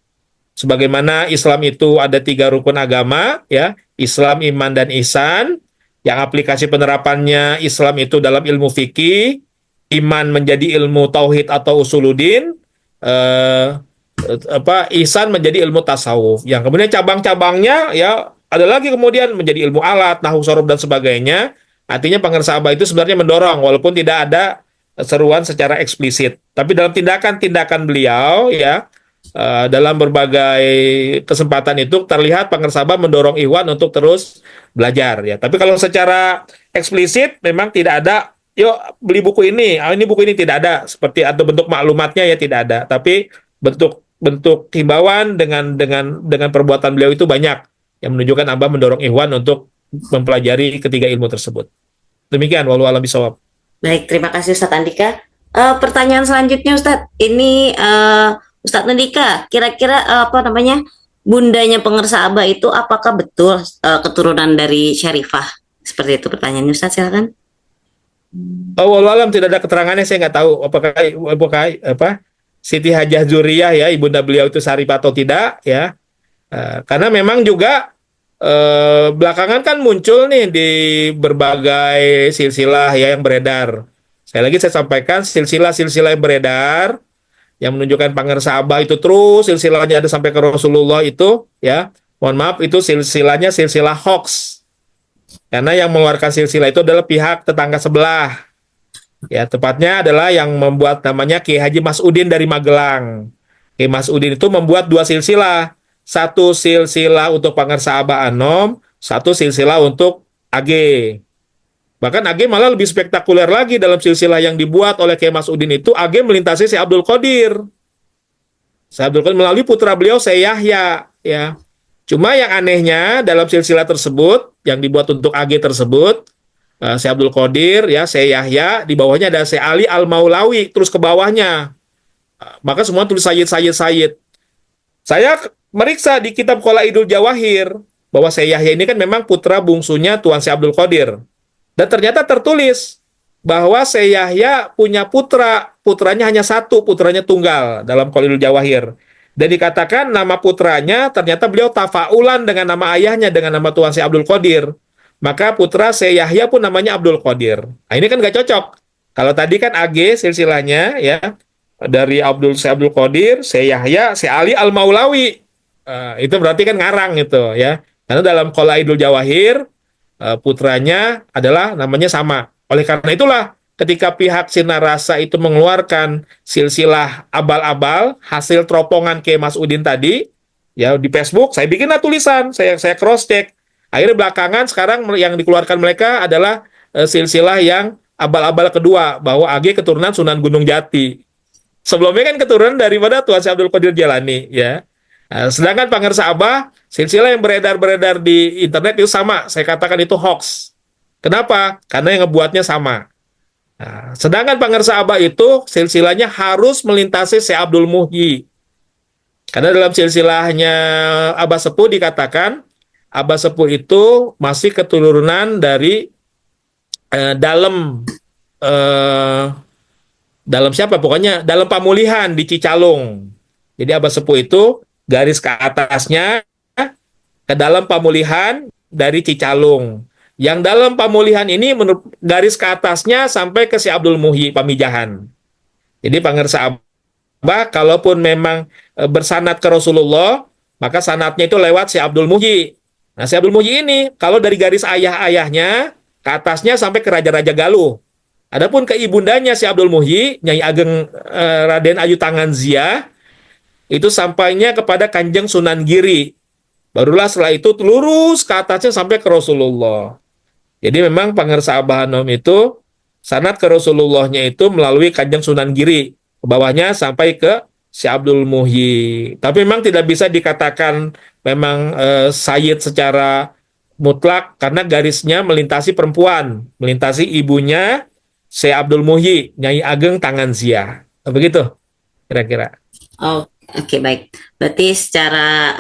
[SPEAKER 1] Sebagaimana Islam itu ada 3 rukun agama, ya, Islam, iman, dan ihsan, yang aplikasi penerapannya Islam itu dalam ilmu fikih, iman menjadi ilmu tauhid atau usuluddin, eh, ihsan menjadi ilmu tasawuf. Yang kemudian cabang-cabangnya ya ada lagi kemudian menjadi ilmu alat, nahwu sorof dan sebagainya. Artinya Pangersa Abah itu sebenarnya mendorong walaupun tidak ada seruan secara eksplisit. Tapi dalam tindakan-tindakan beliau ya, dalam berbagai kesempatan itu terlihat Pangersa Abah mendorong Ikhwan untuk terus belajar ya. Tapi kalau secara eksplisit memang tidak ada, yuk beli buku ini, ini buku ini, tidak ada seperti atau bentuk maklumatnya ya, tidak ada. Tapi bentuk bentuk himbauan dengan perbuatan beliau itu banyak yang menunjukkan Abah mendorong Ikhwan untuk mempelajari ketiga ilmu tersebut. Demikian, wallahu a'lam bishawab.
[SPEAKER 2] Baik, terima kasih Ustadz Andika. Pertanyaan selanjutnya Ustadz, ini Ustadz Andika, kira-kira apa namanya, bundanya Pangersa Abah itu apakah betul keturunan dari Syarifah? Seperti itu pertanyaannya Ustadz, silakan.
[SPEAKER 1] Oh, wallahu a'lam, tidak ada keterangannya, saya nggak tahu apakah apa Siti Hajah Zuriyah ya, ibunda beliau itu Syarifah atau tidak ya. Karena memang juga belakangan kan muncul nih di berbagai silsilah ya yang beredar. Sekali lagi saya sampaikan, silsilah-silsilah yang beredar yang menunjukkan Pangersa Abah itu terus silsilahnya ada sampai ke Rasulullah itu ya. Mohon maaf, itu silsilahnya silsilah hoax. Karena yang mengeluarkan silsilah itu adalah pihak tetangga sebelah. Ya, tepatnya adalah yang membuat namanya Kiai Haji Mas'udin dari Magelang. Kiai Mas'udin itu membuat 2 silsilah. Satu silsilah untuk Pangersa Abah Anom, satu silsilah untuk AG. Bahkan AG malah lebih spektakuler lagi dalam silsilah yang dibuat oleh Kiai Mas'udin itu, AG melintasi Syekh Abdul Qadir. Syekh Abdul Qadir melalui putra beliau Syekh Yahya. Ya. Cuma yang anehnya dalam silsilah tersebut, yang dibuat untuk AG tersebut, Syekh Abdul Qadir, ya, Syekh Yahya, di bawahnya ada Syekh Ali Al-Maulawi, terus ke bawahnya. Maka semua tulis Sayyid, Sayyid, Sayyid. Saya meriksa di kitab Qalaidul Jawahir bahwa Syekh Yahya ini kan memang putra bungsunya Tuan Syekh Abdul Qadir. Dan ternyata tertulis bahwa Syekh Yahya punya putranya hanya satu, putranya tunggal dalam Qalaidul Jawahir. Dan dikatakan nama putranya ternyata beliau tafaulan dengan nama ayahnya, dengan nama Tuan Syekh Abdul Qadir. Maka putra Syekh Yahya pun namanya Abdul Qadir. Nah, ini kan nggak cocok. Kalau tadi kan AG silsilahnya ya, dari Syekh Abdul Qadir, Syekh Yahya, Syekh Ali Al-Maulawi. Itu berarti kan ngarang gitu ya. Karena dalam Qalaidul Jawahir putranya adalah namanya sama. Oleh karena itulah ketika pihak Sinarasa itu mengeluarkan silsilah abal-abal hasil teropongan Kiai Mas'udin tadi ya di Facebook, saya bikinlah tulisan, saya cross check. Akhirnya belakangan sekarang yang dikeluarkan mereka adalah silsilah yang abal-abal kedua, bahwa AG keturunan Sunan Gunung Jati. Sebelumnya kan keturunan daripada Tuan Syekh Abdul Qadir Jalani ya. Sedangkan Pangersa Abah, silsilah yang beredar di internet itu sama, saya katakan itu hoax. Kenapa? Karena yang ngebuatnya sama. Nah, sedangkan Pangersa Abah itu silsilahnya harus melintasi Syekh Abdul Muhyi. Karena dalam silsilahnya Abah Sepuh dikatakan, Abah Sepuh itu masih keturunan dari dalam siapa? Pokoknya dalam Pamulihan di Cicalung. Jadi Abah Sepuh itu garis ke atasnya ke dalam Pamulihan dari Cicalung. Yang dalam Pamulihan ini garis ke atasnya sampai ke Syekh Abdul Muhyi Pamijahan. Jadi Pangersa Abah kalaupun memang bersanad ke Rasulullah, maka sanadnya itu lewat Syekh Abdul Muhyi. Nah, Syekh Abdul Muhyi ini kalau dari garis ayah-ayahnya ke atasnya sampai ke Raja-Raja Galuh. Adapun ke ibundanya Syekh Abdul Muhyi, Nyai Ageng Raden Ayu Tanganzia, itu sampainya kepada Kanjeng Sunan Giri. Barulah setelah itu lurus ke atasnya sampai ke Rasulullah. Jadi memang pangersa Abah Anom itu sanad ke Rasulullahnya itu melalui Kanjeng Sunan Giri. Ke bawahnya sampai ke si Abdul Muhyi. Tapi memang tidak bisa dikatakan memang sayyid secara mutlak karena garisnya melintasi perempuan, melintasi ibunya si Abdul Muhyi, Nyai Ageng Tanganzia. Begitu kira-kira.
[SPEAKER 2] Oh, oke, baik. Berarti secara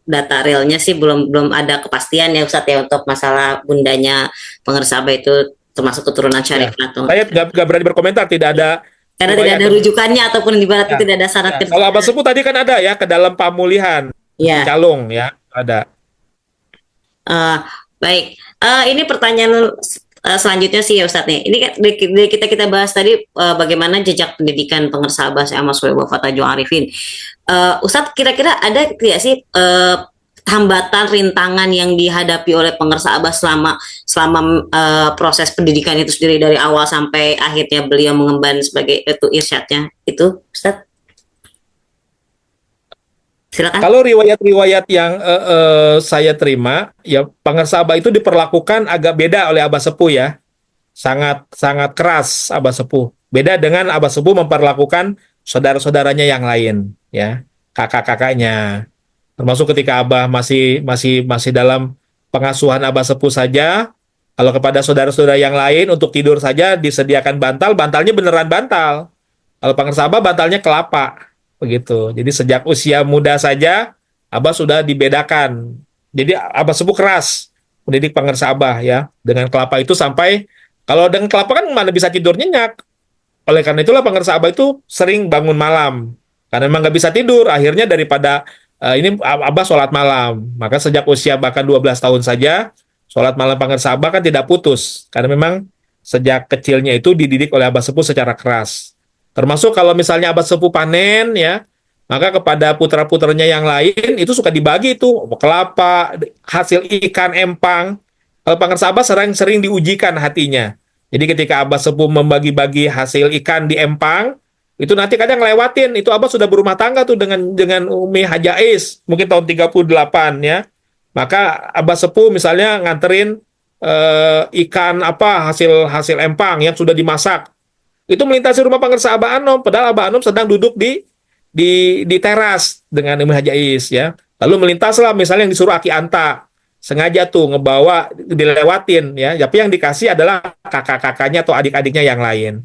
[SPEAKER 2] data realnya sih belum belum ada kepastian ya Ustadz ya untuk masalah bundanya Pangersa Abah itu termasuk keturunan
[SPEAKER 1] Ya.
[SPEAKER 2] syarif atau
[SPEAKER 1] Saya nggak berani berkomentar, tidak ada
[SPEAKER 2] karena tidak
[SPEAKER 1] riwayat
[SPEAKER 2] ada
[SPEAKER 1] yang
[SPEAKER 2] rujukannya ataupun ibaratnya
[SPEAKER 1] ya.
[SPEAKER 2] tidak ada syarat
[SPEAKER 1] Ya. Kalau Abah Sepuh tadi kan ada ya ke dalam Pamulihan
[SPEAKER 2] ya.
[SPEAKER 1] Calung ya ada.
[SPEAKER 2] Eh, baik. Ini pertanyaan selanjutnya sih ya Ustadz nih. Ini kan kita bahas tadi bagaimana jejak pendidikan Pangersa Abah Syekh Ahmad Suhaib Fataju Arifin. Ustadz kira-kira ada tidak sih hambatan rintangan yang dihadapi oleh Pangersa Abah selama selama proses pendidikan itu sendiri dari awal sampai akhirnya beliau mengemban sebagai itu irsyadnya itu Ustadz? Silakan.
[SPEAKER 1] Kalau riwayat-riwayat yang saya terima, ya Pangersa Abah itu diperlakukan agak beda oleh Abah Sepuh ya. Sangat sangat keras Abah Sepuh. Beda dengan Abah Sepuh memperlakukan saudara-saudaranya yang lain, ya, kakak-kakaknya. Termasuk ketika Abah masih dalam pengasuhan Abah Sepuh saja, kalau kepada saudara-saudara yang lain untuk tidur saja disediakan bantal, bantalnya beneran bantal. Kalau Pangersa Abah bantalnya kelapa, begitu. Jadi sejak usia muda saja Abah sudah dibedakan. Jadi Abah Sepuh keras mendidik Pangersa Abah ya dengan kelapa itu sampai kalau dengan kelapa kan mana bisa tidur nyenyak. Oleh karena itulah Pangersa Abah itu sering bangun malam karena memang nggak bisa tidur. Akhirnya daripada ini Abah sholat malam. Maka sejak usia bahkan 12 tahun saja sholat malam Pangersa Abah kan tidak putus karena memang sejak kecilnya itu dididik oleh Abah Sepuh secara keras. Termasuk kalau misalnya Abah Sepuh panen ya, maka kepada putra-putranya yang lain itu suka dibagi itu kelapa, hasil ikan empang. Kalau Pangersa Abah sering-sering diujikan hatinya. Jadi ketika Abah Sepuh membagi-bagi hasil ikan di empang, itu nanti kadang ngelewatin, itu Abah sudah berumah tangga tuh dengan Umi Hajais, mungkin tahun 38 ya. Maka Abah Sepuh misalnya nganterin ikan apa hasil hasil empang yang sudah dimasak itu melintasi rumah Pangersa Abah Anom, padahal Abah Anom sedang duduk di teras dengan Umi Hajais ya. Lalu melintaslah misalnya yang disuruh Aki Anta, sengaja tuh ngebawa dilewatin ya. Tapi yang dikasih adalah kakak-kakaknya atau adik-adiknya yang lain.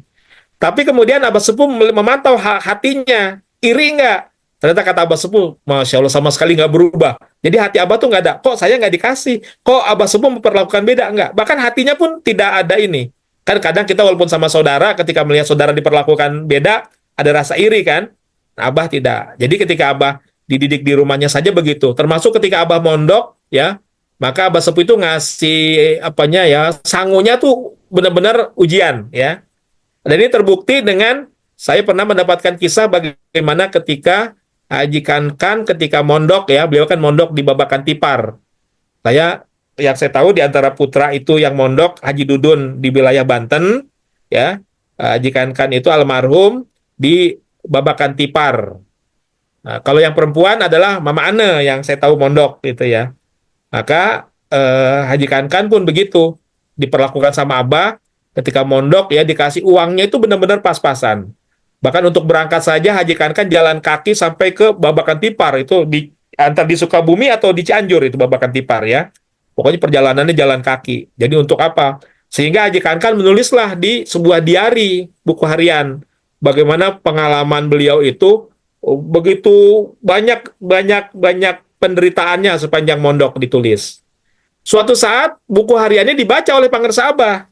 [SPEAKER 1] Tapi kemudian Abah Sepuh memantau hatinya, iri nggak? Ternyata kata Abah Sepuh, Masya Allah sama sekali nggak berubah. Jadi hati Abah tuh nggak ada, kok saya nggak dikasih? Kok Abah Sepuh memperlakukan beda? Nggak. Bahkan hatinya pun tidak ada ini. Kan kadang kita walaupun sama saudara, ketika melihat saudara diperlakukan beda, ada rasa iri kan? Nah, Abah tidak. Jadi ketika Abah dididik di rumahnya saja begitu. Termasuk ketika Abah mondok, ya, maka Abah Sepuh itu ngasih apanya ya, sangunya tuh benar-benar ujian, ya. Dan ini terbukti dengan saya pernah mendapatkan kisah bagaimana ketika Haji Kankan ketika mondok ya, beliau kan mondok di Babakan Tipar. Yang saya tahu di antara putra itu yang mondok Haji Dudun di wilayah Banten, ya. Haji Kankan itu almarhum di Babakan Tipar. Nah, kalau yang perempuan adalah Mama Ane yang saya tahu mondok gitu ya. Maka Haji Kankan pun begitu diperlakukan sama Abah ketika mondok ya dikasih uangnya itu benar-benar pas-pasan. Bahkan untuk berangkat saja Haji Kankan jalan kaki sampai ke Babakan Tipar itu di antar di Sukabumi atau di Cianjur itu Babakan Tipar ya. Pokoknya perjalanannya jalan kaki. Jadi untuk apa? Sehingga Haji Kankan menulislah di sebuah diari buku harian bagaimana pengalaman beliau itu begitu banyak banyak banyak penderitaannya sepanjang mondok ditulis. Suatu saat buku hariannya dibaca oleh Pangersa Abah.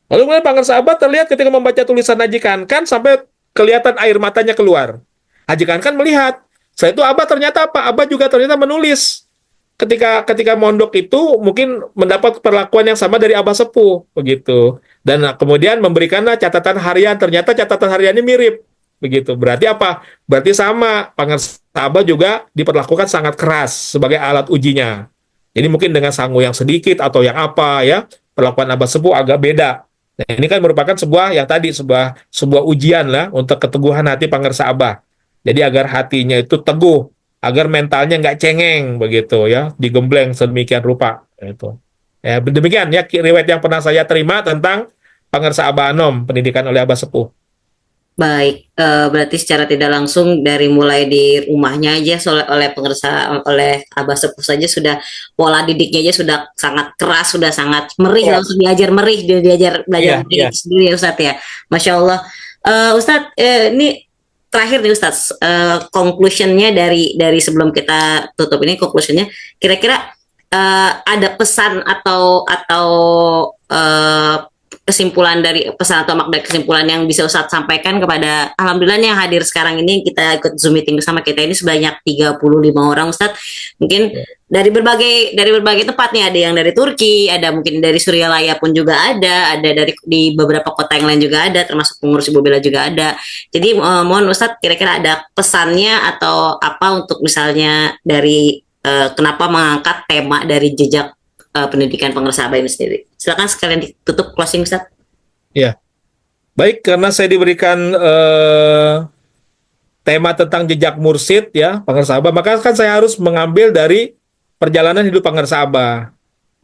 [SPEAKER 1] Lalu kemudian Pangersa Abah terlihat ketika membaca tulisan Haji Kankan sampai kelihatan air matanya keluar. Haji Kankan melihat. Setelah itu Abah ternyata apa? Abah juga ternyata menulis. Ketika mondok itu mungkin mendapat perlakuan yang sama dari Abah Sepuh. Begitu. Dan kemudian memberikanlah catatan harian. Ternyata catatan hariannya mirip. Begitu. Berarti apa? Berarti sama. Pangersa Abah juga diperlakukan sangat keras sebagai alat ujinya. Jadi mungkin dengan sangu yang sedikit atau yang apa ya, perlakuan Abah Sepuh agak beda. Nah, ini kan merupakan sebuah yang tadi sebuah ujian lah untuk keteguhan hati Pangersa Abah. Jadi agar hatinya itu teguh, agar mentalnya nggak cengeng begitu ya, digembleng sedemikian rupa. Itu. Ya, demikian ya riwayat yang pernah saya terima tentang pangersa Abah Anom, pendidikan oleh Abah Sepuh.
[SPEAKER 2] Baik, berarti secara tidak langsung dari mulai di rumahnya aja oleh pengersa oleh Abah Sepuh saja sudah pola didiknya aja sudah sangat keras, sudah sangat merih,
[SPEAKER 1] Keras.
[SPEAKER 2] langsung diajar merih, diajar belajar
[SPEAKER 1] Iya,
[SPEAKER 2] merih
[SPEAKER 1] iya.
[SPEAKER 2] itu sendiri ya Ustadz ya. Masya Allah. Ustadz, ini terakhir nih Ustadz, conclusionnya dari sebelum kita tutup ini, conclusionnya kira-kira ada pesan atau eh, kesimpulan dari pesan atau makna kesimpulan yang bisa Ustadz sampaikan kepada alhamdulillah yang hadir sekarang ini, kita ikut Zoom meeting bersama kita ini sebanyak 35 orang Ustadz. Mungkin dari berbagai tempat nih, ada yang dari Turki, ada mungkin dari Suryalaya pun juga ada dari di beberapa kota yang lain juga ada, termasuk pengurus Ibu Bella juga ada. Jadi mohon Ustadz kira-kira ada pesannya atau apa untuk misalnya dari kenapa mengangkat tema dari jejak pendidikan pengersa Abah ini sendiri. Silakan sekalian ditutup closing Ustaz.
[SPEAKER 1] Ya, baik karena saya diberikan tema tentang jejak mursyid ya, pangersa Abah, maka kan saya harus mengambil dari perjalanan hidup pangersa Abah.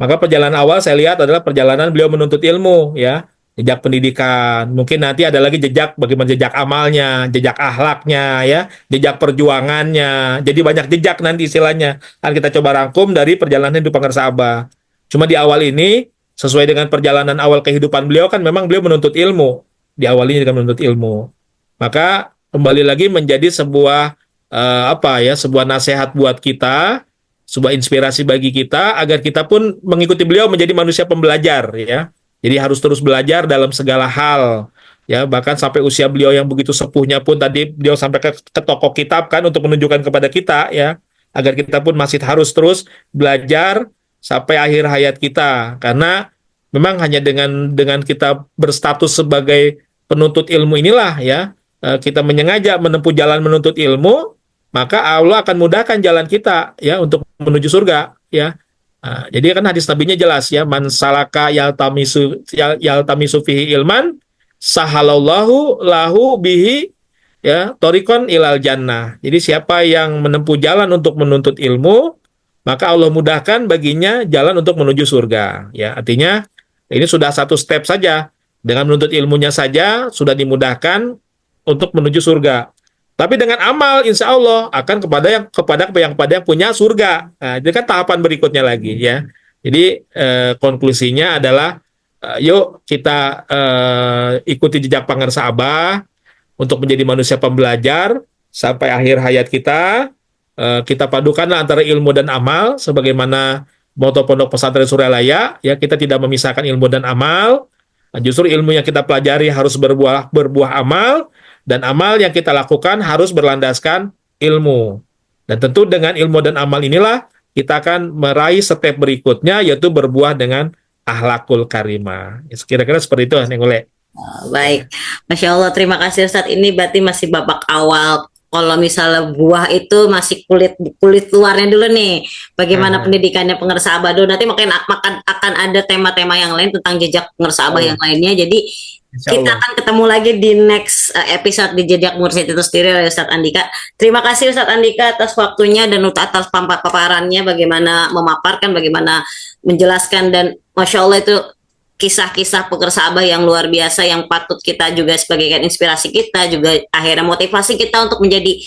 [SPEAKER 1] Maka perjalanan awal saya lihat adalah perjalanan beliau menuntut ilmu ya, jejak pendidikan. Mungkin nanti ada lagi jejak bagaimana jejak amalnya, jejak akhlaknya ya, jejak perjuangannya. Jadi banyak jejak nanti istilahnya. Akan kita coba rangkum dari perjalanan hidup pangersa Abah. Cuma di awal ini sesuai dengan perjalanan awal kehidupan beliau kan memang beliau menuntut ilmu. Diawalinya dengan menuntut ilmu. Maka kembali lagi menjadi sebuah apa ya, sebuah nasihat buat kita, sebuah inspirasi bagi kita agar kita pun mengikuti beliau menjadi manusia pembelajar ya. Jadi harus terus belajar dalam segala hal ya, bahkan sampai usia beliau yang begitu sepuhnya pun tadi beliau sampai ke toko kitab kan untuk menunjukkan kepada kita ya, agar kita pun masih harus terus belajar sampai akhir hayat kita, karena memang hanya dengan kita berstatus sebagai penuntut ilmu inilah ya, kita menyengaja menempuh jalan menuntut ilmu, maka Allah akan mudahkan jalan kita ya untuk menuju surga ya. Nah, jadi kan hadis nabinya jelas ya, man salaka yaltamisu fihi ilman sahalallahu lahu bihi ya torikon ilal jannah. Jadi siapa yang menempuh jalan untuk menuntut ilmu, maka Allah mudahkan baginya jalan untuk menuju surga ya. Artinya ini sudah satu step saja, dengan menuntut ilmunya saja sudah dimudahkan untuk menuju surga. Tapi dengan amal, insya Allah akan kepada yang punya surga. Nah, itu kan tahapan berikutnya lagi ya. Jadi konklusinya adalah yuk kita ikuti jejak pangersa Abah untuk menjadi manusia pembelajar sampai akhir hayat kita. Kita padukanlah antara ilmu dan amal, sebagaimana moto Pondok Pesantren Suryalaya. Ya, kita tidak memisahkan ilmu dan amal. Justru ilmu yang kita pelajari harus berbuah amal, dan amal yang kita lakukan harus berlandaskan ilmu. Dan tentu dengan ilmu dan amal inilah kita akan meraih step berikutnya, yaitu berbuah dengan akhlakul karimah. Kira-kira seperti itu, Neng Ule.
[SPEAKER 2] Baik, Masya Allah, terima kasih Ustadz. Ini berarti masih babak awal. Kalau misalnya buah itu masih kulit luarnya dulu nih. Bagaimana pendidikannya pengersa Abah dulu. Nanti akan ada tema-tema yang lain tentang jejak pengersa Abah yang lainnya. Jadi kita akan ketemu lagi di next episode di Jejak Mursyid itu sendiri oleh Ustadz Andika. Terima kasih Ustadz Andika atas waktunya dan atas paparannya, bagaimana memaparkan, bagaimana menjelaskan, dan Masya Allah itu kisah-kisah pengersa Abah yang luar biasa, yang patut kita juga sebagai inspirasi kita, juga akhirnya motivasi kita untuk menjadi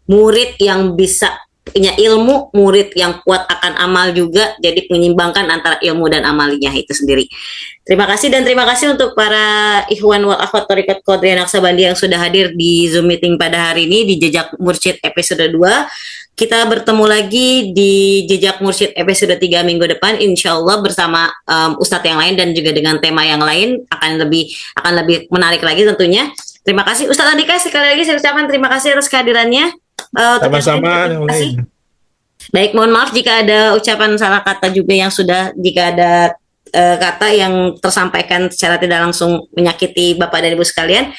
[SPEAKER 2] murid yang bisa punya ilmu, murid yang kuat akan amal juga, jadi menyimbangkan antara ilmu dan amalnya itu sendiri. Terima kasih, dan terima kasih untuk para ikhwan wal akhwat Thariqat Qadiriyah Naqsabandiyah yang sudah hadir di Zoom meeting pada hari ini di Jejak Mursyid episode 2. Kita bertemu lagi di Jejak Mursyid episode 3 minggu depan, insya Allah bersama Ustadz yang lain dan juga dengan tema yang lain, akan lebih menarik lagi tentunya. Terima kasih Ustadz Andika, sekali lagi saya ucapkan terima kasih atas kehadirannya.
[SPEAKER 1] Sama-sama.
[SPEAKER 2] Baik, mohon maaf jika ada ucapan salah kata juga jika ada kata yang tersampaikan secara tidak langsung menyakiti Bapak dan Ibu sekalian.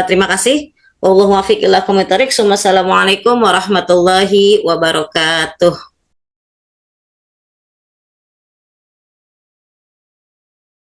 [SPEAKER 2] Terima kasih. Wallahu muwaffiq ila aqwamit thoriq. Wassalamualaikum warahmatullahi wabarakatuh.